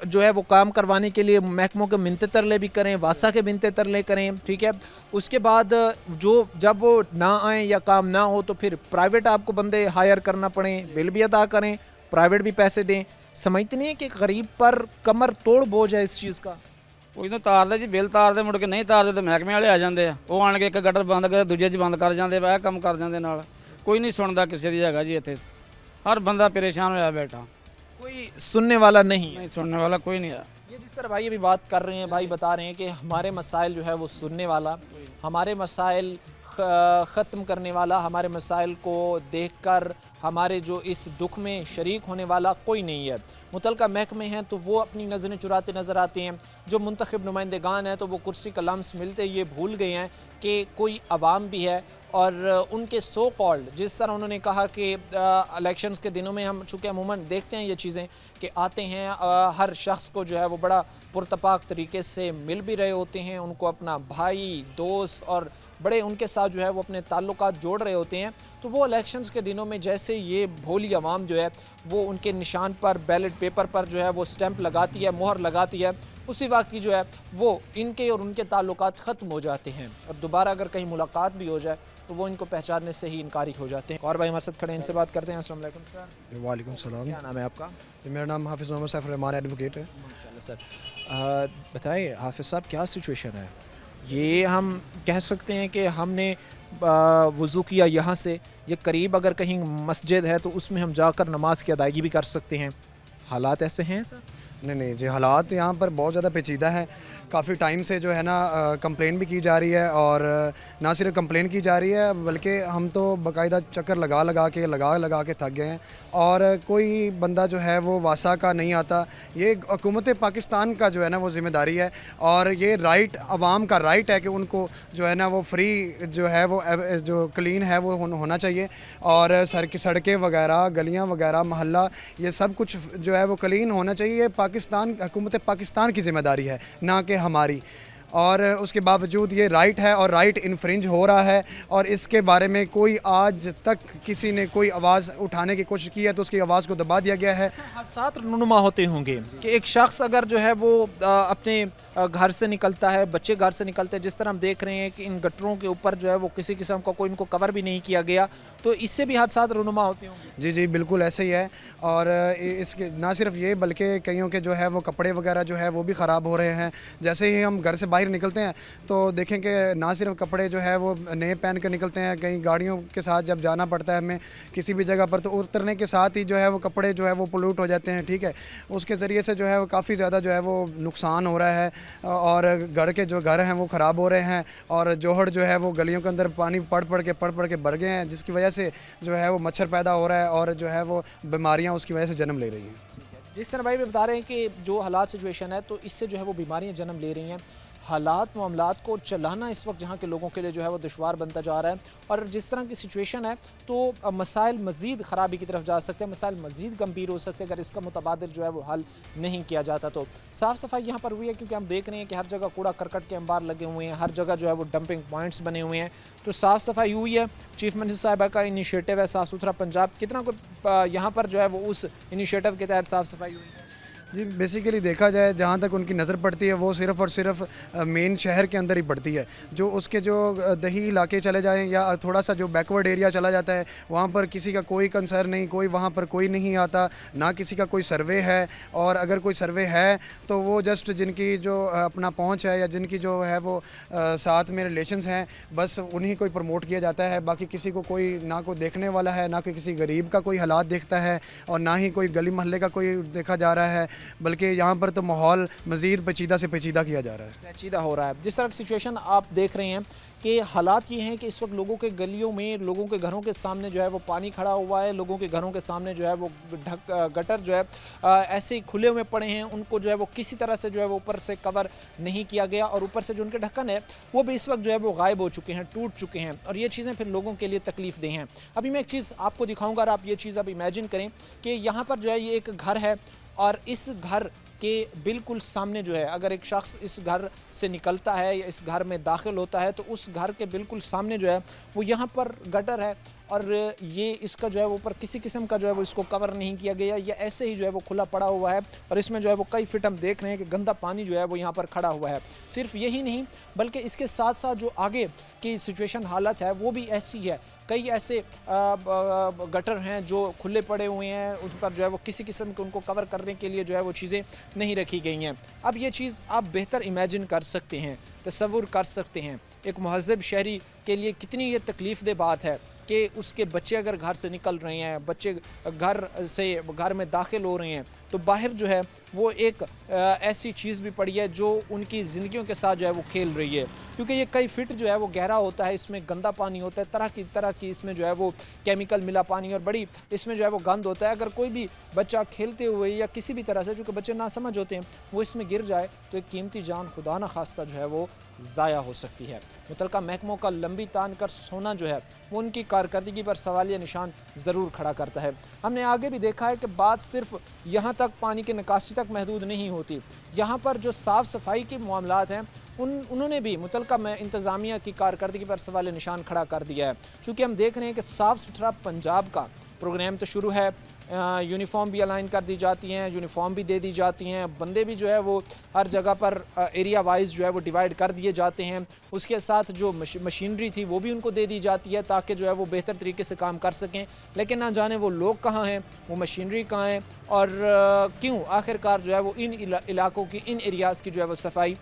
जो है वो काम करवाने के लिए महकमों के मिनते तरले भी करें, वासा के मिनते तरले करें, ठीक है, उसके बाद जो जब वो ना आए या काम ना हो तो फिर प्राइवेट आपको बंदे हायर करना पड़े, बिल भी अदा करें, प्राइवेट भी पैसे दें। समझते नहीं है कि गरीब पर कमर तोड़ बोझ है इस चीज़ का? ਕੋਈ ਤਾਂ ਤਾਰਦੇ ਜੀ, ਬਿੱਲ ਤਾਰਦੇ, ਮੁੜ ਕੇ ਨਹੀਂ ਤਾਰਦੇ ਤਾਂ ਮਹਿਕਮੇ ਵਾਲੇ ਆ ਜਾਂਦੇ ਆ, ਉਹ ਆਣ ਕੇ ਇੱਕ ਗਟਰ ਬੰਦ ਕਰਦੇ, ਦੂਜੇ 'ਚ ਬੰਦ ਕਰ ਜਾਂਦੇ, ਇਹ ਕੰਮ ਕਰ ਜਾਂਦੇ ਨਾਲ। ਕੋਈ ਨਹੀਂ ਸੁਣਦਾ ਕਿਸੇ ਦੀ ਹੈਗਾ ਜੀ ਇੱਥੇ, हर बंदा परेशान होया बैठा, कोई सुनने वाला नहीं है। नहीं सुनने वाला कोई नहीं है। ये जिस तरह भाई अभी बात कर रहे हैं, भाई बता रहे हैं कि हमारे मसाइल जो है वो सुनने वाला, हमारे मसाइल ख़त्म करने वाला, हमारे मसाइल को देखकर हमारे जो इस दुख में शरीक होने वाला कोई नहीं है। मुतलका महकमे हैं तो वो अपनी नज़रें चुराते नज़र आते हैं, जो मुंतखब नुमाइंदगान हैं तो वो कुर्सी का लम्स मिलते ये भूल गए हैं कि कोई अवाम भी है। और उनके सो कॉल्ड, जिस तरह उन्होंने कहा कि इलेक्शंस के दिनों में हम चूँकि अमूमन देखते हैं ये चीज़ें कि आते हैं, हर शख्स को जो है वो बड़ा पुरतपाक तरीके से मिल भी रहे होते हैं, उनको अपना भाई दोस्त और बड़े उनके साथ जो है वो अपने ताल्लुकात जोड़ रहे होते हैं। तो वो इलेक्शंस के दिनों में जैसे ये भोली आवाम जो है वो उनके निशान पर, बैलेट पेपर पर जो है वो स्टैंप लगाती है, मोहर लगाती है, उसी वक्त की जो है वो इनके और उनके ताल्लुकात ख़त्म हो जाते हैं और दोबारा अगर कहीं मुलाकात भी हो जाए तो वो इनको पहचानने से ही इनकारी हो जाते हैं। और भाई हमारे साथ खड़े हैं, इनसे बात करते हैं। अस्सलाम वालेकुम सर। वालेकुम सलाम। क्या नाम है आपका? जी, मेरा नाम हाफिज़ मोहम्मद सैफ रहमान एडवोकेट है। माशाल्लाह सर। बताइए हाफिज़ साहब, क्या सिचुएशन है? ये हम कह सकते हैं कि हमने वज़ू किया यहाँ से, ये करीब अगर कहीं मस्जिद है तो उसमें हम जाकर नमाज की अदायगी भी कर सकते हैं, हालात ऐसे हैं सर? नहीं जी, हालात यहाँ पर बहुत ज़्यादा पेचीदा है। काफ़ी टाइम से जो है ना कंप्लेन भी की जा रही है और ना सिर्फ कंप्लेन की जा रही है बल्कि हम तो बाकायदा चक्कर लगा के थक गए हैं और कोई बंदा जो है वो वासा का नहीं आता। ये हुकूमत पाकिस्तान का जो है ना वो ज़िम्मेदारी है और ये राइट आवाम का राइट है कि उनको जो है ना वो फ्री जो है वो जो क्लीन है वो होना चाहिए और सड़कें वगैरह, गलियाँ वगैरह, मोहल्ला, ये सब कुछ जो है वो क्लीन होना चाहिए। ये पाकिस्तान, हुकूमत पाकिस्तान की ज़िम्मेदारी है, ना कि हमारी। और उसके बावजूद ये राइट है और राइट इन्फ्रिंज हो रहा है और इसके बारे में कोई आज तक किसी ने कोई आवाज़ उठाने की कोशिश की है तो उसकी आवाज़ को दबा दिया गया है। हादसात रुनुमा होते होंगे कि एक शख्स अगर जो है वो अपने घर से निकलता है, बच्चे घर से निकलते हैं, जिस तरह हम देख रहे हैं कि इन गटरों के ऊपर जो है वो किसी किस्म का कोई इनको कवर भी नहीं किया गया, तो इससे भी हादसात रुनुमा होते होंगे। जी जी बिल्कुल ऐसे ही है और इसके ना सिर्फ ये बल्कि कईयों के जो है वो कपड़े वगैरह जो है वो भी ख़राब हो रहे हैं। जैसे ही हम घर से बाहर निकलते हैं तो देखें कि ना सिर्फ कपड़े जो है वो नए पहन कर निकलते हैं, कहीं गाड़ियों के साथ जब जाना पड़ता है हमें किसी भी जगह पर तो उतरने के साथ ही जो है वो कपड़े जो है वो पोल्यूट हो जाते हैं। ठीक है, उसके ज़रिए से जो है वो काफ़ी ज़्यादा जो है वो नुकसान हो रहा है और जो घर हैं वो ख़राब हो रहे हैं और जोहड़ जो है वो गलियों के अंदर पानी पड़ पड़ के भर गए हैं, जिसकी वजह से जो है वो मच्छर पैदा हो रहा है और जो है वो बीमारियां उसकी वजह से जन्म ले रही हैं। जिस तरह भाई भी बता रहे हैं कि जो हालात सिचुएशन है तो इससे जो है वो बीमारियां जन्म ले रही हैं, हालात मामलात को चलाना इस वक्त जहाँ के लोगों के लिए जो है वो दुश्वार बनता जा रहा है और जिस तरह की सिचुएशन है तो मसाइल मज़ीद ख़राबी की तरफ जा सकते हैं, मसाइल मज़ीद गंभीर हो सकते हैं अगर इसका मुतबादिल जो है वो हल नहीं किया जाता। तो साफ़ सफाई यहाँ पर हुई है क्योंकि हम देख रहे हैं कि हर जगह कूड़ा करकट के अंबार लगे हुए हैं, हर जगह जो है वो डंपिंग पॉइंट्स बने हुए हैं, तो साफ़ सफाई हुई है। चीफ मिनिस्टर साहिबा का इनिशिएटिव है साफ़ सुथरा पंजाब, कितना को यहाँ पर जो है वो उस इनिशिएटिव के तहत साफ़ सफाई हुई है? जी बेसिकली देखा जाए जहाँ तक उनकी नज़र पड़ती है वो सिर्फ़ और सिर्फ मेन शहर के अंदर ही पड़ती है। जो उसके जो दही इलाके चले जाएं या थोड़ा सा जो बैकवर्ड एरिया चला जाता है वहाँ पर किसी का कोई कंसर्न नहीं, कोई वहाँ पर कोई नहीं आता, ना किसी का कोई सर्वे है और अगर कोई सर्वे है तो वो जस्ट जिनकी जो अपना पहुँच है या जिनकी जो है वो साथ में रिलेशंस हैं बस उन्हीं को प्रमोट किया जाता है। बाकी किसी को कोई ना कोई देखने वाला है, ना कि किसी गरीब का कोई हालात देखता है और ना ही कोई गली मोहल्ले का कोई देखा जा रहा है, बल्कि यहाँ पर तो माहौल मज़ीद पेचीदा से पेचीदा किया जा रहा है, पेचीदा हो रहा है। जिस तरह की सिचुएशन आप देख रहे हैं कि हालात ये हैं कि इस वक्त लोगों के गलियों में, लोगों के घरों के सामने जो है वो पानी खड़ा हुआ है, लोगों के घरों के सामने जो है वो गटर जो है ऐसे ही खुले हुए पड़े हैं, उनको जो है वो किसी तरह से जो है वो ऊपर से कवर नहीं किया गया और ऊपर से जो उनके ढक्कन है वो भी इस वक्त जो है वो गायब हो चुके हैं, टूट चुके हैं और ये चीज़ें फिर लोगों के लिए तकलीफ देह हैं। अभी मैं एक चीज़ आपको दिखाऊँगा और आप ये चीज़ अब इमेजिन करें कि यहाँ पर जो है ये एक घर है और इस घर के बिल्कुल सामने जो है अगर एक शख्स इस घर से निकलता है या इस घर में दाखिल होता है तो उस घर के बिल्कुल सामने जो है वो यहाँ पर गटर है और ये इसका जो है वो ऊपर किसी किस्म का जो है वो इसको कवर नहीं किया गया या ऐसे ही जो है वो खुला पड़ा हुआ है और इसमें जो है वो कई फिट हम देख रहे हैं कि गंदा पानी जो है वो यहाँ पर खड़ा हुआ है। सिर्फ यही नहीं बल्कि इसके साथ साथ जो आगे की सिचुएशन हालत है वो भी ऐसी है, कई ऐसे गटर हैं जो खुले पड़े हुए हैं, उन पर जो है वो किसी किस्म के उनको कवर करने के लिए जो है वो चीज़ें नहीं रखी गई हैं। अब ये चीज़ आप बेहतर इमेजिन कर सकते हैं, तसव्वुर कर सकते हैं एक महज़ब शहरी के लिए कितनी ये तकलीफ़ दे बात है कि उसके बच्चे अगर घर से निकल रहे हैं, बच्चे घर में दाखिल हो रहे हैं तो बाहर जो है वो एक ऐसी चीज़ भी पड़ी है जो उनकी ज़िंदगियों के साथ जो है वो खेल रही है, क्योंकि ये कई फिट जो है वो गहरा होता है, इसमें गंदा पानी होता है, तरह की इसमें जो है वो केमिकल मिला पानी और बड़ी इसमें जो है वो गंद होता है। अगर कोई भी बच्चा खेलते हुए या किसी भी तरह से, चूँकि बच्चे ना समझ होते हैं, वो इसमें गिर जाए तो एक कीमती जान खुदा न खास्ता जो है वो ज़ाया हो सकती है। मुतल्लिका महकमों का लंबी तान कर सोना जो है वो उनकी कारकर्दगी पर सवालिया निशान ज़रूर खड़ा करता है। हमने आगे भी देखा है कि बात सिर्फ यहाँ तक पानी के निकासी तक महदूद नहीं होती, यहाँ पर जो साफ़ सफाई के मामलात हैं उन्होंने भी मुतल्लिका इंतज़ामिया की कारकर्दगी पर सवालिया निशान खड़ा कर दिया है। चूँकि हम देख रहे हैं कि साफ़ सुथरा पंजाब का प्रोग्राम तो शुरू है, यूनिफॉर्म भी अलाइन कर दी जाती हैं, यूनिफॉर्म भी दे दी जाती हैं, बंदे भी जो है वो हर जगह पर एरिया वाइज जो है वो डिवाइड कर दिए जाते हैं। उसके साथ जो मशीनरी थी वो भी उनको दे दी जाती है ताकि जो है वो बेहतर तरीके से काम कर सकें। लेकिन ना जाने वो लोग कहाँ हैं, वो मशीनरी कहाँ है और क्यों आखिरकार जो है वो इन इलाकों की, इन एरियाज़ की जो है वो सफाई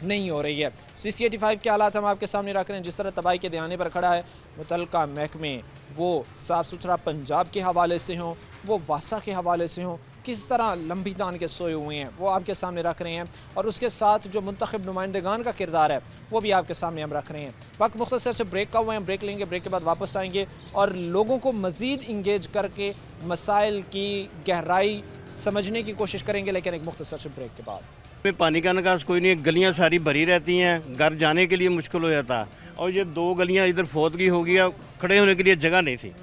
नहीं हो रही है। CC85 के हालात हम आपके सामने रख रहे हैं। जिस तरह तबाही के दयाने पर खड़ा है मुतल्लिका महकमे, वो साफ़ सुथरा पंजाब के हवाले से हों, वो वासा के हवाले से हों, किस तरह लंबी तान के सोए हुए हैं वो आपके सामने रख रहे हैं। और उसके साथ जो मुंतखब नुमाइंदगान का किरदार है वो भी आपके सामने हम रख रहे हैं। वक्त मुख्तसर से ब्रेक का हुआ है, हम ब्रेक लेंगे, ब्रेक के बाद वापस आएंगे और लोगों को मज़ीद इंगेज करके मसाइल की गहराई समझने की कोशिश करेंगे, लेकिन एक मुख्तसर से ब्रेक के बाद। में पानी का निकास कोई नहीं है, गलियां सारी भरी रहती हैं, घर जाने के लिए मुश्किल हो जाता है। और ये 2 गलियां इधर फोदगी हो गया, खड़े होने के लिए जगह नहीं थी।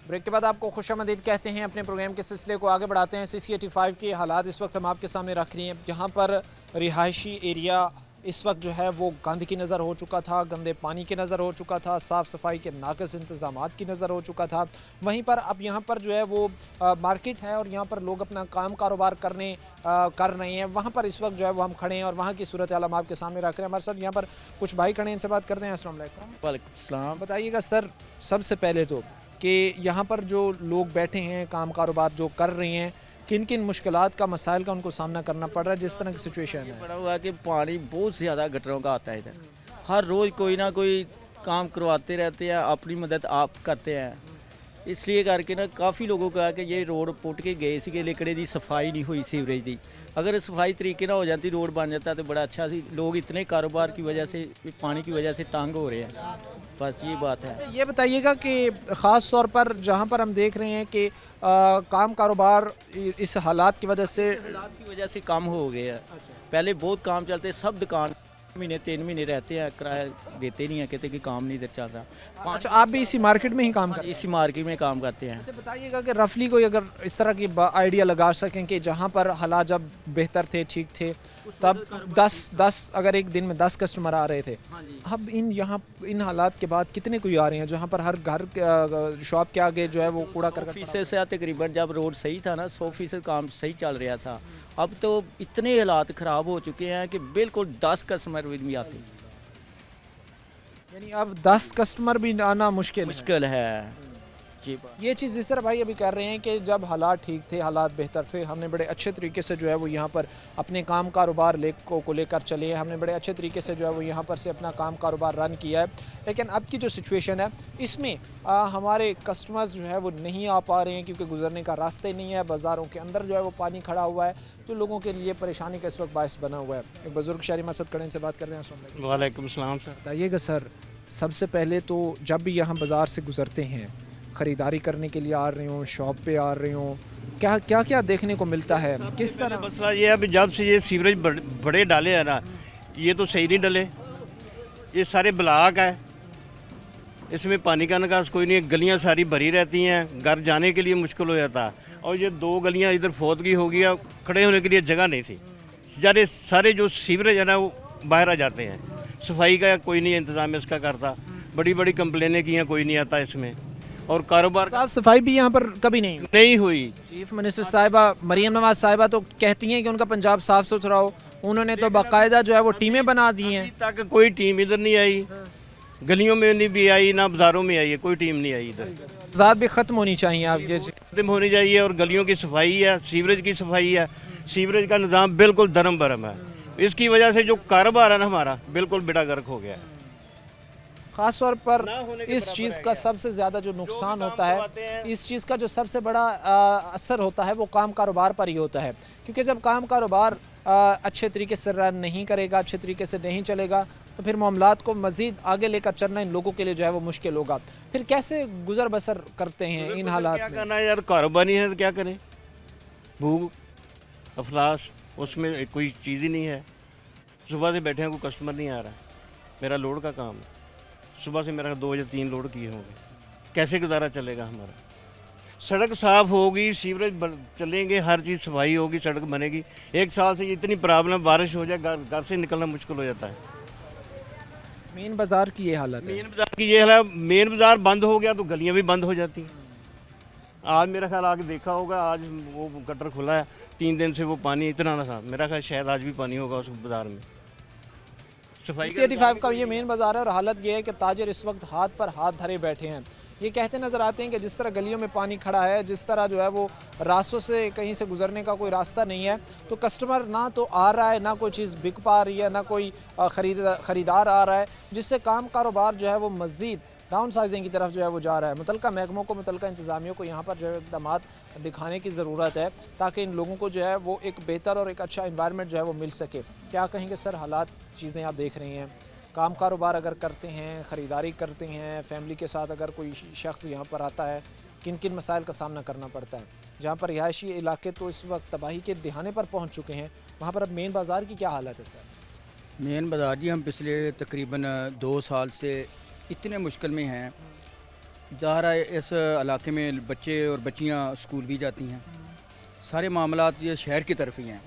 ब्रेक के बाद आपको खुशामदीद कहते हैं। अपने प्रोग्राम के सिलसिले को आगे बढ़ाते हैं। CC85 के हालात इस वक्त हम आपके सामने रख रही हैं। यहाँ पर रिहायशी एरिया इस वक्त जो है वो गंद की नज़र हो चुका था, गंदे पानी की नज़र हो चुका था, साफ़ सफाई के नाक़िस इंतज़ामात की नज़र हो चुका था। वहीं पर अब यहाँ पर जो है वो मार्केट है और यहाँ पर लोग अपना काम कारोबार कर रहे हैं। वहाँ पर इस वक्त जो है वो हम खड़े हैं और वहाँ की सूरत हाल हम आपके सामने रख रहे हैं। हमारे साथ यहाँ पर कुछ भाई खड़े हैं, इनसे बात करते हैं। अस्सलाम वालेकुम। वालेकुम सलाम। बताइएगा सर, सबसे पहले तो कि यहाँ पर जो लोग बैठे हैं, काम कारोबार जो कर रहे हैं, किन किन मुश्किलात का, मसाइल का उनको सामना करना पड़ रहा है जिस तरह की सिचुएशन है? पड़ा हुआ है कि पानी बहुत ज़्यादा गटरों का आता है इधर। हर रोज़ कोई ना कोई काम करवाते रहते हैं, अपनी मदद आप करते हैं। इसलिए करके ना काफ़ी लोगों का कि ये रोड पुट के गए थे लेकिन दी सफाई नहीं हुई सीवरेज की। अगर सफाई तरीके ना हो जाती, रोड बन जाता तो बड़ा अच्छा सी। लोग इतने कारोबार की वजह से, पानी की वजह से तंग हो रहे हैं, बस ये बात है। ये बताइएगा कि ख़ास तौर पर जहाँ पर हम देख रहे हैं कि काम कारोबार इस हालात की वजह से, कम हो गया है। पहले बहुत काम चलते, सब दुकान महीने 3 महीने रहते हैं, किराया देते नहीं है, कहते कि काम नहीं इधर चल रहा। अच्छा, आप भी इसी मार्केट में ही काम करते हैं? इसी मार्केट में काम करते हैं। अच्छा, बताइएगा कि रफली कोई अगर इस तरह की आइडिया लगा सकें कि जहाँ पर हालात जब बेहतर थे, ठीक थे, तब 10 अगर एक दिन में 10 कस्टमर आ रहे थे, अब इन हालात के बाद कितने कोई आ रहे हैं जहाँ पर हर घर शॉप के आगे जो है वो कूड़ा करकट? फीसद से तकरीबन जब रोड सही था ना, 100% काम सही चल रहा था। अब तो इतने हालात ख़राब हो चुके हैं कि बिल्कुल 10 कस्टमर भी नहीं आते। यानी अब 10 कस्टमर भी आना मुश्किल है। ये चीज़ जिस तरह भाई अभी कर रहे हैं कि जब हालात ठीक थे, हालात बेहतर थे, हमने बड़े अच्छे तरीके से जो है वो यहाँ पर अपने काम कारोबार को लेकर चले हैं, हमने बड़े अच्छे तरीके से जो है वो यहाँ पर से अपना काम कारोबार रन किया है। लेकिन अब की जो सिचुएशन है इसमें हमारे कस्टमर्स जो है वो नहीं आ पा रहे हैं क्योंकि गुजरने का रास्ता ही नहीं है। बाज़ारों के अंदर जो है वो पानी खड़ा हुआ है जो लोगों के लिए परेशानी का इस वक्त बायस बना हुआ है। एक बुजुर्ग शहरी मकसद करें से बात कर रहे हैं। वालेकुम सलाम सर। बताइएगा सर, सबसे पहले तो जब भी यहाँ बाज़ार से गुजरते हैं, ख़रीदारी करने के लिए आ रहे हों, शॉप पे आ रहे हों, क्या क्या देखने को मिलता है? किस तरह? मसला ये है, अभी जब से ये सीवरेज बड़े डाले हैं ना, ये तो सही नहीं डले। ये सारे ब्लॉक है, इसमें पानी का निकास कोई नहीं है, गलियां सारी भरी रहती हैं, घर जाने के लिए मुश्किल हो जाता है। और ये 2 गलियां इधर फोदगी हो गया, खड़े होने के लिए जगह नहीं थी। सारे जो सीवरेज है ना वो बाहर आ जाते हैं। सफाई का कोई नहीं इंतज़ाम इसका करता, बड़ी बड़ी कंप्लेनें की हैं, कोई नहीं आता इसमें। और कारोबार साफ सफाई भी यहाँ पर कभी नहीं हुई। चीफ मिनिस्टर साहिबा मरियम नवाज साहिबा तो कहती हैं कि उनका पंजाब साफ सुथरा हो। उन्होंने तो बाकायदा जो है वो टीमें बना दी हैं। तक कोई टीम इधर नहीं आई, गलियों में नहीं भी आई, ना बाजारों में आई है, कोई टीम नहीं आई इधर। ज़ात भी ख़त्म होनी चाहिए, आप ये खत्म होनी चाहिए। और गलियों की सफाई है, सीवरेज की सफाई है। सीवरेज का निज़ाम बिल्कुल धर्म भरम है। इसकी वजह से जो कारोबार है ना हमारा बिल्कुल बेड़ा गर्क हो गया है। ख़ास तौर पर इस चीज़ का सबसे ज़्यादा जो नुकसान होता है, इस चीज़ का जो सबसे बड़ा असर होता है वो काम कारोबार पर ही होता है। क्योंकि जब काम कारोबार अच्छे तरीके से रन नहीं करेगा, अच्छे तरीके से नहीं चलेगा, तो फिर मामलात को मज़ीद आगे लेकर चलना इन लोगों के लिए जो है वो मुश्किल होगा। फिर कैसे गुजर बसर करते हैं इन हालात में? क्या करना है यार, कारोबार नहीं है तो क्या करें। भूख अफलास, उसमें कोई चीज़ ही नहीं है। सुबह से बैठे हैं, कोई कस्टमर नहीं आ रहा। मेरा लोड का काम है, सुबह से मेरा 2 या 3 लोड किए होंगे। कैसे गुजारा चलेगा हमारा? सड़क साफ़ होगी, सीवरेज चलेंगे, हर चीज़ सफाई होगी, सड़क बनेगी। 1 साल से इतनी प्रॉब्लम, बारिश हो जाए घर से निकलना मुश्किल हो जाता है। मेन बाज़ार की ये हालत है। मेन बाज़ार क्योंकि ये है मेन बाज़ार बंद हो गया तो गलियां भी बंद हो जाती हैं। आज मेरा ख्याल आके देखा होगा, आज वो गटर खुला है, 3 दिन से वो पानी इतना ना था, मेरा ख्याल शायद आज भी पानी होगा उस बाज़ार में। सफाई C85 का ये मेन बाज़ार है और हालत ये है कि ताजिर इस वक्त हाथ पर हाथ धरे बैठे हैं। ये कहते नज़र आते हैं कि जिस तरह गलियों में पानी खड़ा है, जिस तरह जो है वो रास्तों से कहीं से गुजरने का कोई रास्ता नहीं है, तो कस्टमर ना तो आ रहा है, ना कोई चीज़ बिक पा रही है, ना कोई ख़रीदार आ रहा है, जिससे काम कारोबार जो है वो मज़ीद डाउन साइजिंग की तरफ जो है वो जा रहा है। मुतलका महकमों को, मुतलका इंतज़ामियों को यहाँ पर जो है इक़दाम दिखाने की ज़रूरत है ताकि इन लोगों को जो है वो एक बेहतर और एक अच्छा इन्वायरमेंट जो है वो मिल सके। क्या कहेंगे सर, हालात चीज़ें आप देख रही हैं, काम कारोबार अगर करते हैं, ख़रीदारी करते हैं, फैमिली के साथ अगर कोई शख्स यहाँ पर आता है, किन किन मसाइल का सामना करना पड़ता है? जहाँ पर रिहायशी इलाके तो इस वक्त तबाही के दिहाने पर पहुँच चुके हैं, वहाँ पर अब मेन बाज़ार की क्या हालत है सर? मेन बाज़ार जी, हम पिछले तकरीबन 2 साल से इतने मुश्किल में हैं। ज़ाहिर है इस इलाके में बच्चे और बच्चियाँ स्कूल भी जाती हैं, सारे मामलात ये शहर की तरफ ही हैं।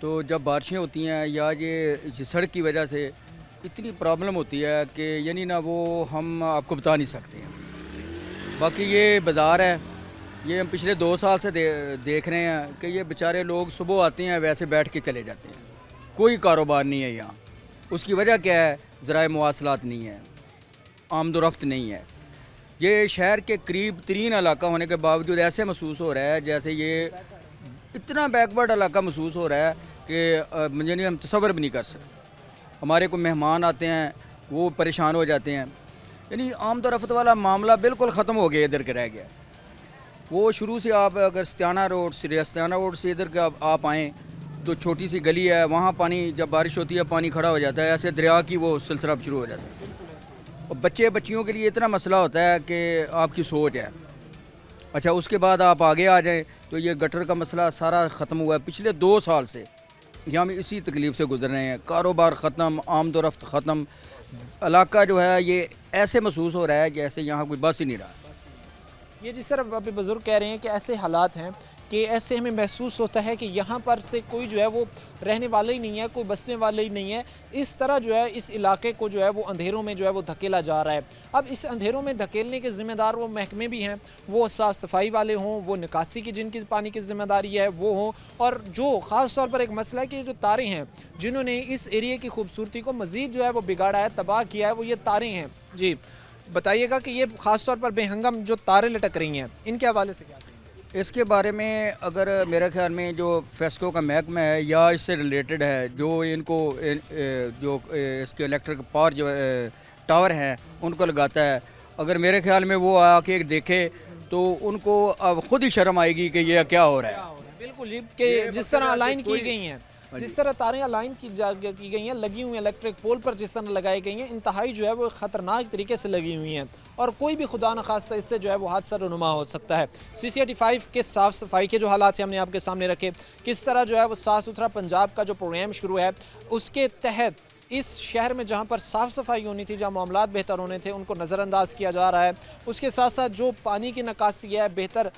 तो जब बारिशें होती हैं या ये सड़क की वजह से इतनी प्रॉब्लम होती है कि यानी ना वो हम आपको बता नहीं सकते हैं। बाकी ये बाज़ार है, ये हम पिछले 2 साल से देख रहे हैं कि ये बेचारे लोग सुबह आते हैं वैसे बैठ के चले जाते हैं, कोई कारोबार नहीं है यहाँ। उसकी वजह क्या है? ज़राए मवासलात नहीं है, आमदोरफ्त नहीं है। ये शहर के करीब तरीन इलाका होने के बावजूद ऐसे महसूस हो रहा है जैसे ये इतना बैकवर्ड इलाका महसूस हो रहा है कि मुझे नहीं, हम तसव्वुर भी नहीं कर सकते। हमारे को मेहमान आते हैं वो परेशान हो जाते हैं, यानी आमदोरफ्त वाला मामला बिल्कुल ख़त्म हो गया, इधर के रह गया। वो शुरू से आप अगर स्त्याना रोड से इधर का आप आएँ तो छोटी सी गली है, वहाँ पानी जब बारिश होती है पानी खड़ा हो जाता है, ऐसे दरिया की वो सिलसिला शुरू हो जाता है। और बच्चियों के लिए इतना मसला होता है कि आपकी सोच है। अच्छा, उसके बाद आप आगे आ जाएं तो ये गटर का मसला सारा ख़त्म हुआ है। पिछले 2 साल से यहाँ में इसी तकलीफ़ से गुजर रहे हैं, कारोबार ख़त्म, आमदोरफ्त ख़त्म। इलाका जो है ये ऐसे महसूस हो रहा है जैसे यहाँ कोई बस ही नहीं रहा। ये जिस तरह अभी बुज़ुर्ग कह रहे हैं कि ऐसे हालात हैं कि ऐसे हमें महसूस होता है कि यहाँ पर से कोई जो है वो रहने वाला ही नहीं है, कोई बसने वाला ही नहीं है। इस तरह जो है इस इलाके को जो है वो अंधेरों में जो है वो धकेला जा रहा है। अब इस अंधेरों में धकेलने के ज़िम्मेदार वो महकमे भी हैं, वो साफ़ सफाई वाले हों, वो निकासी की जिनकी पानी की ज़िम्मेदारी है वो हों, और जो ख़ास तौर पर एक मसला है कि जो तारें हैं जिन्होंने इस एरिए की खूबसूरती को मज़ीद जो है वो बिगाड़ा है, तबाह किया है, वो ये तारें हैं। जी बताइएगा कि ये ख़ास तौर पर बेहंगम जो तारें लटक रही हैं, इनके हवाले से क्या कहेंगे? इसके बारे में अगर मेरे ख्याल में जो फेस्को का महकमा है या इससे रिलेटेड है, जो इनको जो इसके इलेक्ट्रिक पावर जो टावर हैं उनको लगाता है, अगर मेरे ख्याल में वो आके देखे तो उनको अब खुद ही शर्म आएगी कि ये क्या हो रहा है। बिल्कुल, कि जिस तरह अलाइन की गई हैं, जिस तरह तारें अलाइन की गई हैं, लगी हुई हैं इलेक्ट्रिक पोल पर, जिस तरह लगाई गई हैं, इंतहाई जो है वो ख़तरनाक तरीके से लगी हुई हैं और कोई भी खुदा न खास्ता इससे जो है वो हादसा रुनुमा हो सकता है। CC85 के साफ़ सफाई के जो हालात हैं हमने आपके सामने रखे, किस तरह जो है वो साफ़ सुथरा पंजाब का जो प्रोग्राम शुरू है उसके तहत इस शहर में जहाँ पर साफ़ सफाई होनी थी, जहाँ मामलात बेहतर होने थे, उनको नज़रअंदाज किया जा रहा है। उसके साथ साथ जो पानी की निकासी है, बेहतर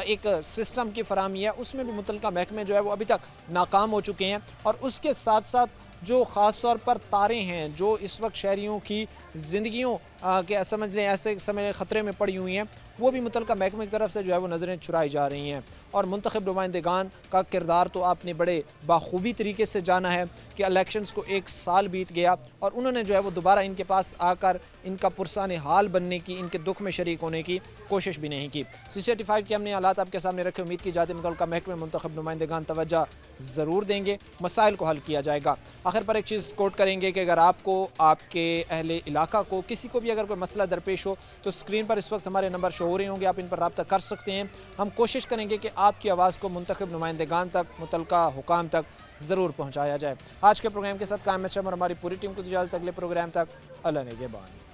एक सिस्टम की फराहमी है, उसमें भी मुतल्लिका महकमे जो है वो अभी तक नाकाम हो चुके हैं। और उसके साथ साथ जो ख़ास तौर पर तारें हैं जो इस वक्त शहरियों की ज़िंदगियों के समझ लें ऐसे समय ख़तरे में पड़ी हुई हैं, वो भी मुतल्लिका महकमे की तरफ से जो है वो नज़रें चुराई जा रही हैं। और मुंतखब नुमाइंदगान का किरदार तो आपने बड़े बाखूबी तरीके से जाना है कि इलेक्शंस को 1 साल बीत गया और उन्होंने जो है वो दोबारा इनके पास आकर इनका पुरसान हाल बनने की, इनके दुख में शरीक होने की कोशिश भी नहीं की। CC85 के हमने हालात आपके सामने रखे, उम्मीद की जाती है मुतल्लिका महकमे मुंतखब नुमाइंदगान तवज्जो ज़रूर देंगे, मसाइल को हल किया जाएगा। आखिर पर एक चीज़ कोट करेंगे कि अगर आपको, आपके अहले इलाका को, किसी को भी अगर कोई मसला दरपेश हो तो स्क्रीन पर इस वक्त हमारे नंबर शो हो रहे होंगे, आप इन पर रब्ता कर सकते हैं। हम कोशिश करेंगे कि आपकी आवाज़ को मुंतखब नुमाइंदगान तक, मुतल्लिका हुकाम तक ज़रूर पहुँचाया जाए। आज के प्रोग्राम के साथ कायम और हमारी पूरी टीम को इजाज़त, अगले प्रोग्राम तक अल्लाह निगहबान।